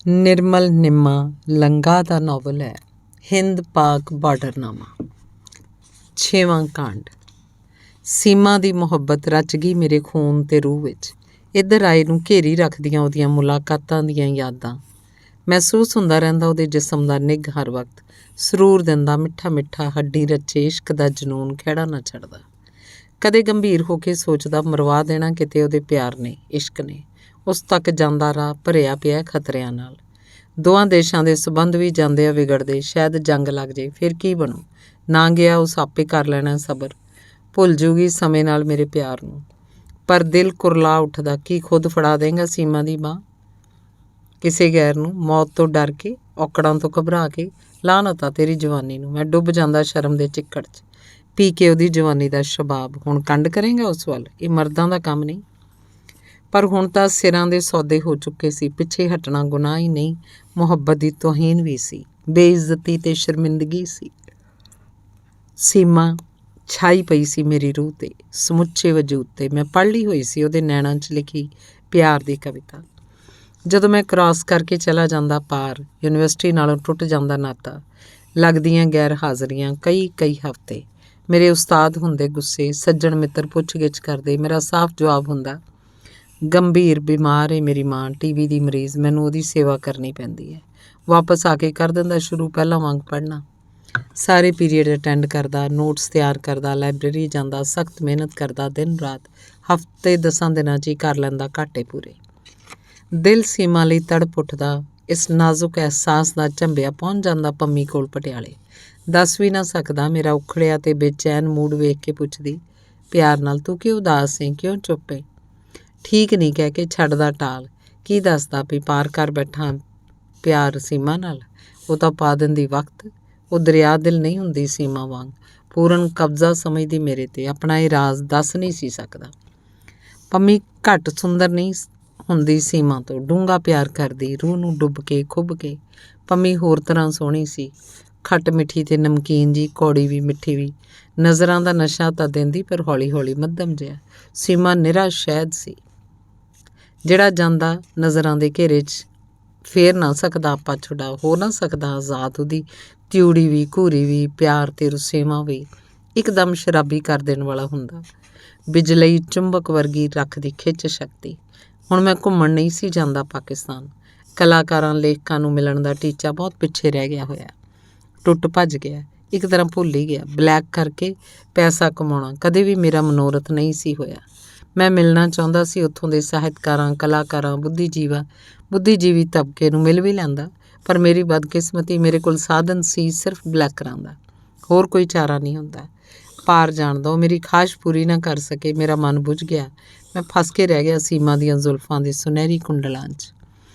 ਨਿਰਮਲ ਨਿੰਮਾ ਲੰਗਾ ਦਾ novel ਹੈ ਹਿੰਦ ਪਾਕ ਬਾਰਡਰਨਾਮਾ। 6ਵਾਂ ਕਾਂਡ। ਸੀਮਾ ਦੀ ਮੁਹੱਬਤ ਰਚ ਗਈ ਮੇਰੇ ਖੂਨ ਤੇ ਰੂਹ ਵਿੱਚ। ਇੱਧਰ ਆਏ ਨੂੰ ਘੇਰੀ ਰੱਖਦੀਆਂ ਉਹਦੀਆਂ ਮੁਲਾਕਾਤਾਂ ਦੀਆਂ ਯਾਦਾਂ। ਮਹਿਸੂਸ ਹੁੰਦਾ ਰਹਿੰਦਾ ਉਹਦੇ ਜਿਸਮ ਦਾ ਨਿੱਘ ਹਰ ਵਕਤ। ਸਰੂਰ ਦਿੰਦਾ ਮਿੱਠਾ ਮਿੱਠਾ ਹੱਡੀ ਰੱਚੇ ਇਸ਼ਕ ਦਾ ਜਨੂਨ ਖਹਿੜਾ ਨਾ ਛੱਡਦਾ। ਕਦੇ ਗੰਭੀਰ ਹੋ ਕੇ ਸੋਚਦਾ ਮਰਵਾ ਦੇਣਾ ਕਿਤੇ ਉਹਦੇ ਪਿਆਰ ਨੇ, ਇਸ਼ਕ ਨੇ। ਉਸ ਤੱਕ ਜਾਂਦਾ ਰਾਹ ਭਰਿਆ ਪਿਆ ਖਤਰਿਆਂ ਨਾਲ। ਦੋਵਾਂ ਦੇਸ਼ਾਂ ਦੇ ਸਬੰਧ ਵੀ ਜਾਂਦੇ ਆ ਵਿਗੜਦੇ। ਸ਼ਾਇਦ ਜੰਗ ਲੱਗ ਜੇ, ਫਿਰ ਕੀ ਬਣੂ? ਨਾ ਗਿਆ ਉਸ ਆਪੇ ਕਰ ਲੈਣਾ ਸਬਰ। ਭੁੱਲ ਜੂਗੀ ਸਮੇਂ ਨਾਲ ਮੇਰੇ ਪਿਆਰ ਨੂੰ। ਪਰ ਦਿਲ ਕੁਰਲਾ ਉੱਠਦਾ, ਕੀ ਖੁਦ ਫੜਾ ਦੇਂਗਾ ਸੀਮਾ ਦੀ ਬਾਂਹ ਕਿਸੇ ਗੈਰ ਨੂੰ? ਮੌਤ ਤੋਂ ਡਰ ਕੇ, ਔਕੜਾਂ ਤੋਂ ਘਬਰਾ ਕੇ। ਲਾਹਨਤ ਆ ਤੇਰੀ ਜਵਾਨੀ ਨੂੰ। ਮੈਂ ਡੁੱਬ ਜਾਂਦਾ ਸ਼ਰਮ ਦੇ ਚਿੱਕੜ 'ਚ ਪੀ ਕੇ ਉਹਦੀ ਜਵਾਨੀ ਦਾ ਸ਼ਬਾਬ। ਹੁਣ ਕੰਡ ਕਰੇਂਗਾ ਉਸ ਵੱਲ? ਇਹ ਮਰਦਾਂ ਦਾ ਕੰਮ ਨਹੀਂ। ਪਰ ਹੁਣ ਤਾਂ ਸਿਰਾਂ ਦੇ ਸੌਦੇ ਹੋ ਚੁੱਕੇ ਸੀ। ਪਿੱਛੇ ਹਟਣਾ ਗੁਨਾਹ ਹੀ ਨਹੀਂ, ਮੁਹੱਬਤ ਦੀ ਤੋਹੀਨ ਵੀ ਸੀ, ਬੇਇੱਜ਼ਤੀ ਤੇ ਸ਼ਰਮਿੰਦਗੀ ਸੀ। ਸੀਮਾ ਛਾਈ ਪਈ ਸੀ ਮੇਰੀ ਰੂਹ ਤੇ, ਸਮੁੱਚੇ ਵਜੂਦ ਤੇ। ਮੈਂ ਪੜ੍ਹ ਲਈ ਹੋਈ ਸੀ ਉਹਦੇ ਨੈਣਾਂ 'ਚ ਲਿਖੀ ਪਿਆਰ ਦੀ ਕਵਿਤਾ। ਜਦੋਂ ਮੈਂ ਕ੍ਰਾਸ ਕਰਕੇ ਚਲਾ ਜਾਂਦਾ ਪਾਰ, ਯੂਨੀਵਰਸਿਟੀ ਨਾਲੋਂ ਟੁੱਟ ਜਾਂਦਾ ਨਾਤਾ। ਲੱਗਦੀਆਂ ਗੈਰ ਹਾਜ਼ਰੀਆਂ ਕਈ ਹਫ਼ਤੇ। ਮੇਰੇ ਉਸਤਾਦ ਹੁੰਦੇ ਗੁੱਸੇ, ਸੱਜਣ ਮਿੱਤਰ ਪੁੱਛ ਗਿੱਛ ਕਰਦੇ। ਮੇਰਾ ਸਾਫ਼ ਜਵਾਬ ਹੁੰਦਾ, ਗੰਭੀਰ ਬਿਮਾਰ ਏ ਮੇਰੀ ਮਾਂ, ਟੀਵੀ ਦੀ ਮਰੀਜ਼, ਮੈਨੂੰ ਉਹਦੀ ਸੇਵਾ ਕਰਨੀ ਪੈਂਦੀ ਹੈ। ਵਾਪਸ ਆ ਕੇ ਕਰ ਦਿੰਦਾ ਸ਼ੁਰੂ ਪਹਿਲਾਂ ਵਾਂਗ ਪੜ੍ਹਨਾ। ਸਾਰੇ ਪੀਰੀਅਡ ਅਟੈਂਡ ਕਰਦਾ, ਨੋਟਸ ਤਿਆਰ ਕਰਦਾ, ਲਾਇਬ੍ਰੇਰੀ ਜਾਂਦਾ, ਸਖਤ ਮਿਹਨਤ ਕਰਦਾ ਦਿਨ ਰਾਤ। ਹਫ਼ਤੇ 10 ਦਿਨਾਂ 'ਚ ਹੀ ਕਰ ਲੈਂਦਾ ਘਾਟੇ ਪੂਰੇ। ਦਿਲ ਸੀਮਾ ਲਈ ਤੜਪ ਉੱਠਦਾ। ਇਸ ਨਾਜ਼ੁਕ ਅਹਿਸਾਸ ਦਾ ਝੰਬਿਆ ਪਹੁੰਚ ਜਾਂਦਾ ਪੰਮੀ ਕੋਲ ਪਟਿਆਲੇ। ਦੱਸ ਵੀ ਨਾ ਸਕਦਾ। ਮੇਰਾ ਉਖੜਿਆ ਤੇ ਬੇਚੈਨ ਮੂਡ ਵੇਖ ਕੇ ਪੁੱਛਦੀ ਪਿਆਰ ਨਾਲ, ਤੂੰ ਕਿਉਂ ਉਦਾਸ ਏਂ, ਕਿਉਂ ਚੁੱਪ ਏਂ? ਠੀਕ ਨਹੀਂ ਕਹਿ ਕੇ ਛੱਡਦਾ ਟਾਲ। ਕੀ ਦੱਸਦਾ ਵੀ ਪਾਰ ਕਰ ਬੈਠਾ ਪਿਆਰ ਸੀਮਾ ਨਾਲ। ਉਹ ਤਾਂ ਪਾ ਦਿੰਦੀ ਵਕਤ। ਉਹ ਦਰਿਆ ਦਿਲ ਨਹੀਂ ਹੁੰਦੀ ਸੀਮਾ ਵਾਂਗ, ਪੂਰਨ ਕਬਜ਼ਾ ਸਮਝਦੀ ਮੇਰੇ ਤੇ। ਆਪਣਾ ਇਹ ਰਾਜ਼ ਦੱਸ ਨਹੀਂ ਸੀ ਸਕਦਾ। ਪੰਮੀ ਘੱਟ ਸੁੰਦਰ ਨਹੀਂ ਹੁੰਦੀ ਸੀਮਾ ਤੋਂ। ਡੂੰਘਾ ਪਿਆਰ ਕਰਦੀ, ਰੂਹ ਨੂੰ ਡੁੱਬ ਕੇ ਖੁੱਭ ਕੇ। ਪੰਮੀ ਹੋਰ ਤਰ੍ਹਾਂ ਸੋਹਣੀ ਸੀ, ਖੱਟ ਮਿੱਠੀ ਤੇ ਨਮਕੀਨ ਜੀ, ਕੌੜੀ ਵੀ ਮਿੱਠੀ ਵੀ। ਨਜ਼ਰਾਂ ਦਾ ਨਸ਼ਾ ਤਾਂ ਦਿੰਦੀ, ਪਰ ਹੌਲੀ ਹੌਲੀ ਮੱਧਮ ਜਿਹਾ। ਸੀਮਾ ਨਿਰਾ ਸ਼ਹਿਦ ਸੀ, ਜਿਹੜਾ ਜਾਂਦਾ ਨਜ਼ਰਾਂ ਦੇ ਘੇਰੇ 'ਚ ਫੇਰ ਨਾ ਸਕਦਾ ਆਪਾ ਛੁਡਾ, ਹੋ ਨਾ ਸਕਦਾ ਆਜ਼ਾਦ। ਉਹਦੀ ਤਿਊੜੀ ਵੀ, ਘੂਰੀ ਵੀ, ਪਿਆਰ ਤੇ ਰੁਸੇਵਾਂ ਵੀ ਇੱਕਦਮ ਸ਼ਰਾਬੀ ਕਰ ਦੇਣ ਵਾਲਾ ਹੁੰਦਾ। ਬਿਜਲਈ ਚੁੰਬਕ ਵਰਗੀ ਰੱਖਦੀ ਖਿੱਚ ਸ਼ਕਤੀ। ਹੁਣ ਮੈਂ ਘੁੰਮਣ ਨਹੀਂ ਸੀ ਜਾਂਦਾ ਪਾਕਿਸਤਾਨ। ਕਲਾਕਾਰਾਂ ਲੇਖਕਾਂ ਨੂੰ ਮਿਲਣ ਦਾ ਟੀਚਾ ਬਹੁਤ ਪਿੱਛੇ ਰਹਿ ਗਿਆ ਹੋਇਆ, ਟੁੱਟ ਭੱਜ ਗਿਆ, ਇੱਕ ਤਰ੍ਹਾਂ ਭੁੱਲ ਹੀ ਗਿਆ। ਬਲੈਕ ਕਰਕੇ ਪੈਸਾ ਕਮਾਉਣਾ ਕਦੇ ਵੀ ਮੇਰਾ ਮਨੋਰਥ ਨਹੀਂ ਸੀ ਹੋਇਆ। ਮੈਂ ਮਿਲਣਾ ਚਾਹੁੰਦਾ ਸੀ ਉੱਥੋਂ ਦੇ ਸਾਹਿਤਕਾਰਾਂ, ਕਲਾਕਾਰਾਂ, ਬੁੱਧੀਜੀਵੀ ਤਬਕੇ ਨੂੰ ਮਿਲ ਵੀ ਲੈਂਦਾ। ਪਰ ਮੇਰੀ ਬਦਕਿਸਮਤੀ, ਮੇਰੇ ਕੋਲ ਸਾਧਨ ਸੀ ਸਿਰਫ ਬਲੈਕਰਾਂ ਦਾ, ਹੋਰ ਕੋਈ ਚਾਰਾ ਨਹੀਂ ਹੁੰਦਾ। ਪਾਰ ਜਾਣ ਦਾ ਉਹ ਮੇਰੀ ਖਾਹਿਸ਼ ਪੂਰੀ ਨਾ ਕਰ ਸਕੇ। ਮੇਰਾ ਮਨ ਬੁੱਝ ਗਿਆ। ਮੈਂ ਫਸ ਕੇ ਰਹਿ ਗਿਆ ਸੀਮਾ ਦੀਆਂ ਜ਼ੁਲਫਾਂ ਦੇ ਸੁਨਹਿਰੀ ਕੁੰਡਲਾਂ 'ਚ।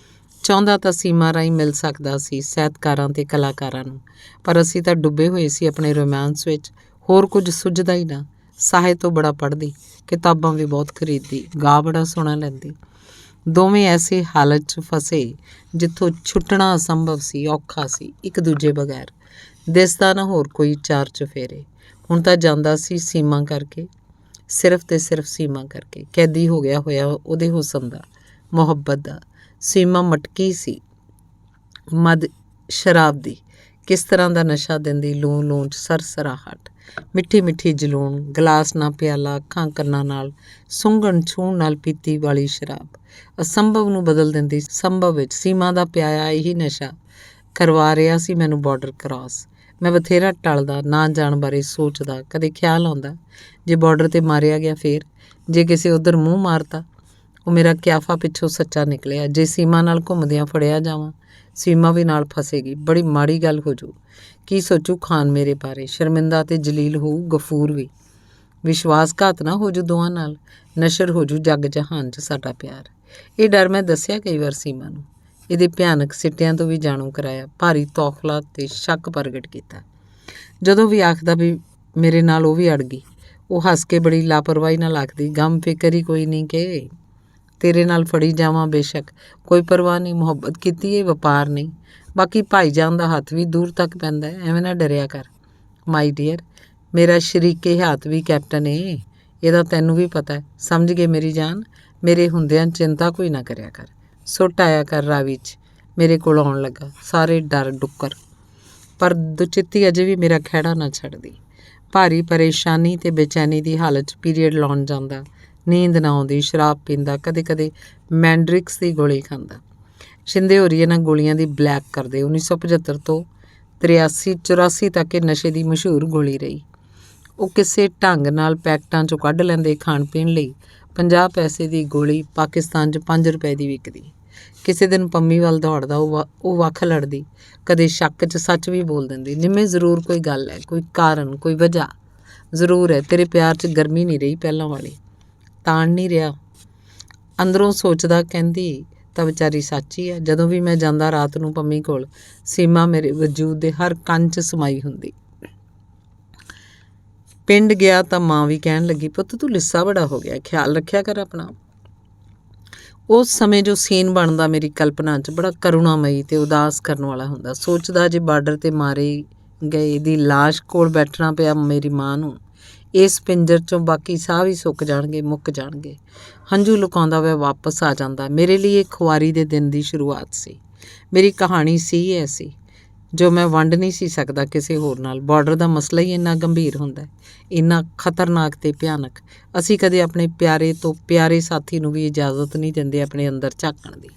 ਚਾਹੁੰਦਾ ਤਾਂ ਸੀਮਾ ਰਾਹੀਂ ਮਿਲ ਸਕਦਾ ਸੀ ਸਾਹਿਤਕਾਰਾਂ ਤੇ ਕਲਾਕਾਰਾਂ ਨੂੰ, ਪਰ ਅਸੀਂ ਤਾਂ ਡੁੱਬੇ ਹੋਏ ਸੀ ਆਪਣੇ ਰੋਮਾਂਸ ਵਿੱਚ। ਹੋਰ ਕੁਝ ਸੁੱਝਦਾ ਹੀ ਨਾ। ਸਾਹਿਤ ਤੋਂ ਬੜਾ ਪੜ੍ਹਦੀ, ਕਿਤਾਬਾਂ ਵੀ ਬਹੁਤ ਖਰੀਦਦੀ, ਗਾ ਬੜਾ ਸੋਹਣਾ ਲੈਂਦੀ। ਦੋਵੇਂ ਐਸੇ ਹਾਲਤ 'ਚ ਫਸੇ ਜਿੱਥੋਂ ਛੁੱਟਣਾ ਅਸੰਭਵ ਸੀ, ਔਖਾ ਸੀ, ਇੱਕ ਦੂਜੇ ਬਗੈਰ। ਦਿਸਦਾ ਨਾ ਹੋਰ ਕੋਈ ਚਾਰ ਚੁਫੇਰੇ। ਹੁਣ ਤਾਂ ਜਾਂਦਾ ਸੀ ਸੀਮਾ ਕਰਕੇ, ਸਿਰਫ ਤੇ ਸਿਰਫ ਸੀਮਾ ਕਰਕੇ। ਕੈਦੀ ਹੋ ਗਿਆ ਹੋਇਆ ਉਹਦੇ ਹੁਸਨ ਦਾ, ਮੁਹੱਬਤ ਦਾ। ਸੀਮਾ ਮਟਕੀ ਸੀ ਮਦ ਸ਼ਰਾਬ ਦੀ। ਕਿਸ ਤਰ੍ਹਾਂ ਦਾ ਨਸ਼ਾ ਦਿੰਦੀ, ਲੂੰ ਲੂੰ 'ਚ ਸਰਸਰਾਹਟ, ਮਿੱਠੀ ਮਿੱਠੀ ਜਲੂਣ। ਗਲਾਸ ਨਾ ਪਿਆਲਾ, ਅੱਖਾਂ ਕੰਨਾਂ ਨਾਲ ਸੁੰਘਣ ਛੂਹਣ ਨਾਲ ਪੀਤੀ ਵਾਲੀ ਸ਼ਰਾਬ ਅਸੰਭਵ ਨੂੰ ਬਦਲ ਦਿੰਦੀ ਸੰਭਵ ਵਿੱਚ। ਸੀਮਾ ਦਾ ਪਿਆਇਆ ਇਹੀ ਨਸ਼ਾ ਕਰਵਾ ਰਿਹਾ ਸੀ ਮੈਨੂੰ ਬਾਰਡਰ ਕ੍ਰਾਸ। ਮੈਂ ਬਥੇਰਾ ਟਲਦਾ, ਨਾ ਜਾਣ ਬਾਰੇ ਸੋਚਦਾ। ਕਦੇ ਖਿਆਲ ਆਉਂਦਾ, ਜੇ ਬਾਰਡਰ 'ਤੇ ਮਾਰਿਆ ਗਿਆ ਫੇਰ? ਜੇ ਕਿਸੇ ਉੱਧਰ ਮੂੰਹ ਮਾਰਤਾ? ਉਹ ਮੇਰਾ ਕਿਆਫਾ ਪਿੱਛੋਂ ਸੱਚਾ ਨਿਕਲਿਆ। ਜੇ ਸੀਮਾ ਨਾਲ ਘੁੰਮਦਿਆਂ ਫੜਿਆ ਜਾਵਾਂ, ਸੀਮਾ ਵੀ ਨਾਲ ਫਸੇਗੀ। ਬੜੀ ਮਾੜੀ ਗੱਲ ਹੋ ਜੂ। ਕੀ ਸੋਚੂ ਖਾਨ ਮੇਰੇ ਬਾਰੇ? ਸ਼ਰਮਿੰਦਾ ਤੇ ਜਲੀਲ ਹੋਊ ਗਫੂਰ ਵੀ। ਵਿਸ਼ਵਾਸਘਾਤ ਨਾ ਹੋ ਜੂ ਦੋਵਾਂ ਨਾਲ, ਨਸ਼ਰ ਹੋ ਜੂ ਜੱਗ ਜਹਾਨ 'ਚ ਸਾਡਾ ਪਿਆਰ। ਇਹ ਡਰ ਮੈਂ ਦੱਸਿਆ ਕਈ ਵਾਰ ਸੀਮਾ ਨੂੰ। ਇਹਦੇ ਭਿਆਨਕ ਸਿੱਟਿਆਂ ਤੋਂ ਵੀ ਜਾਣੂ ਕਰਾਇਆ, ਭਾਰੀ ਤੌਖਲਾ ਤੇ ਸ਼ੱਕ ਪ੍ਰਗਟ ਕੀਤਾ। ਜਦੋਂ ਵੀ ਆਖਦਾ ਵੀ ਮੇਰੇ ਨਾਲ, ਉਹ ਵੀ ਅੜ ਗਈ। ਉਹ ਹੱਸ ਕੇ ਬੜੀ ਲਾਪਰਵਾਹੀ ਨਾਲ ਆਖਦੀ, ਗਮ ਫਿਕਰ ਹੀ ਕੋਈ ਨਹੀਂ ਕਿ ਤੇਰੇ ਨਾਲ ਫੜੀ ਜਾਵਾਂ ਬੇਸ਼ੱਕ, ਕੋਈ ਪਰਵਾਹ ਨਹੀਂ। ਮੁਹੱਬਤ ਕੀਤੀ ਇਹ ਵਪਾਰ ਨਹੀਂ। ਬਾਕੀ ਭਾਈਜਾਨ ਦਾ ਹੱਥ ਵੀ ਦੂਰ ਤੱਕ ਪੈਂਦਾ, ਐਵੇਂ ਨਾ ਡਰਿਆ ਕਰ ਮਾਈ ਡੀਅਰ। ਮੇਰਾ ਸ਼ਰੀਕੇ ਹੱਥ ਵੀ ਕੈਪਟਨ ਏ, ਇਹਦਾ ਤੈਨੂੰ ਵੀ ਪਤਾ। ਸਮਝ ਗਏ ਮੇਰੀ ਜਾਨ? ਮੇਰੇ ਹੁੰਦਿਆਂ ਚਿੰਤਾ ਕੋਈ ਨਾ ਕਰਿਆ ਕਰ। ਸੁੱਟ ਆਇਆ ਕਰ ਰਾਵੀ 'ਚ ਮੇਰੇ ਕੋਲ ਆਉਣ ਲੱਗਾ। ਸਾਰੇ ਡਰ ਡੁੱਕਰ, ਪਰ ਦੁਚਿੱਤੀ ਅਜੇ ਵੀ ਮੇਰਾ ਖਹਿੜਾ ਨਾ ਛੱਡਦੀ। ਭਾਰੀ ਪਰੇਸ਼ਾਨੀ ਤੇ ਬੇਚੈਨੀ ਦੀ ਹਾਲਤ 'ਚ ਪੀਰੀਅਡ ਲਾਉਣ ਜਾਂਦਾ, ਨੀਂਦ ਨਾ ਆਉਂਦੀ, ਸ਼ਰਾਬ ਪੀਂਦਾ, ਕਦੇ ਕਦੇ ਮੈਂਡਰਿਕਸ ਦੀ ਗੋਲੀ ਖਾਂਦਾ। ਸ਼ਿੰਦੇ ਹੋਰੀ ਇਹਨਾਂ ਗੋਲੀਆਂ ਦੀ ਬਲੈਕ ਕਰਦੇ। 1975 ਤੋਂ 83-84 ਤੱਕ ਇਹ ਨਸ਼ੇ ਦੀ ਮਸ਼ਹੂਰ ਗੋਲੀ ਰਹੀ। ਉਹ ਕਿਸੇ ਢੰਗ ਨਾਲ ਪੈਕਟਾਂ 'ਚੋਂ ਕੱਢ ਲੈਂਦੇ। ਖਾਣ ਪੀਣ ਲਈ 50 ਪੈਸੇ ਦੀ ਗੋਲੀ ਪਾਕਿਸਤਾਨ 'ਚ 5 ਰੁਪਏ ਦੀ ਵਿਕਦੀ। ਕਿਸੇ ਦਿਨ ਪੰਮੀ ਵੱਲ ਦੌੜਦਾ, ਉਹ ਵੱਖ ਲੜਦੀ, ਕਦੇ ਸ਼ੱਕ 'ਚ ਸੱਚ ਵੀ ਬੋਲ ਦਿੰਦੀ। ਨਿੰਮੇ ਜ਼ਰੂਰ ਕੋਈ ਗੱਲ ਹੈ, ਕੋਈ ਕਾਰਨ, ਕੋਈ ਵਜ੍ਹਾ ਜ਼ਰੂਰ ਹੈ। ਤੇਰੇ ਪਿਆਰ 'ਚ ਗਰਮੀ ਨਹੀਂ ਰਹੀ ਪਹਿਲਾਂ ਵਾਲੀ, ਤਾਣ ਨਹੀਂ ਰਿਹਾ। ਅੰਦਰੋਂ ਸੋਚਦਾ, ਕਹਿੰਦੀ ਤਾਂ ਵਿਚਾਰੀ ਸੱਚ ਹੀ ਹੈ। ਜਦੋਂ ਵੀ ਮੈਂ ਜਾਂਦਾ ਰਾਤ ਨੂੰ ਪੰਮੀ ਕੋਲ, ਸੀਮਾ ਮੇਰੇ ਵਜੂਦ ਦੇ ਹਰ ਕੰਨ 'ਚ ਸਮਾਈ ਹੁੰਦੀ। ਪਿੰਡ ਗਿਆ ਤਾਂ ਮਾਂ ਵੀ ਕਹਿਣ ਲੱਗੀ, ਪੁੱਤ ਤੂੰ ਲਿੱਸਾ ਬੜਾ ਹੋ ਗਿਆ, ਖਿਆਲ ਰੱਖਿਆ ਕਰ ਆਪਣਾ। ਉਸ ਸਮੇਂ ਜੋ ਸੀਨ ਬਣਦਾ ਮੇਰੀ ਕਲਪਨਾ 'ਚ ਬੜਾ ਕਰੁਣਾਮਈ ਤੇ ਉਦਾਸ ਕਰਨ ਵਾਲਾ ਹੁੰਦਾ। ਸੋਚਦਾ ਜੇ ਬਾਰਡਰ 'ਤੇ ਮਾਰੇ ਗਏ ਦੀ ਲਾਸ਼ ਕੋਲ ਬੈਠਣਾ ਪਿਆ ਮੇਰੀ ਮਾਂ ਨੂੰ, ਇਸ ਪਿੰਜਰ 'ਚੋਂ ਬਾਕੀ ਸਾਹ ਵੀ ਸੁੱਕ ਜਾਣਗੇ, ਮੁੱਕ ਜਾਣਗੇ। ਹੰਝੂ ਲੁਕਾਉਂਦਾ ਹੋਇਆ ਵਾਪਸ ਆ ਜਾਂਦਾ। ਮੇਰੇ ਲਈ ਇਹ ਖੁਆਰੀ ਦੇ ਦਿਨ ਦੀ ਸ਼ੁਰੂਆਤ ਸੀ। ਮੇਰੀ ਕਹਾਣੀ ਸੀ ਐਸੀ ਜੋ ਮੈਂ ਵੰਡ ਨਹੀਂ ਸੀ ਸਕਦਾ ਕਿਸੇ ਹੋਰ ਨਾਲ। ਬਾਰਡਰ ਦਾ ਮਸਲਾ ਹੀ ਇੰਨਾ ਗੰਭੀਰ ਹੁੰਦਾ, ਇੰਨਾ ਖਤਰਨਾਕ ਤੇ ਭਿਆਨਕ। ਅਸੀਂ ਕਦੇ ਆਪਣੇ ਪਿਆਰੇ ਤੋਂ ਪਿਆਰੇ ਸਾਥੀ ਨੂੰ ਵੀ ਇਜਾਜ਼ਤ ਨਹੀਂ ਦਿੰਦੇ ਆਪਣੇ ਅੰਦਰ ਝਾਕਣ ਦੀ।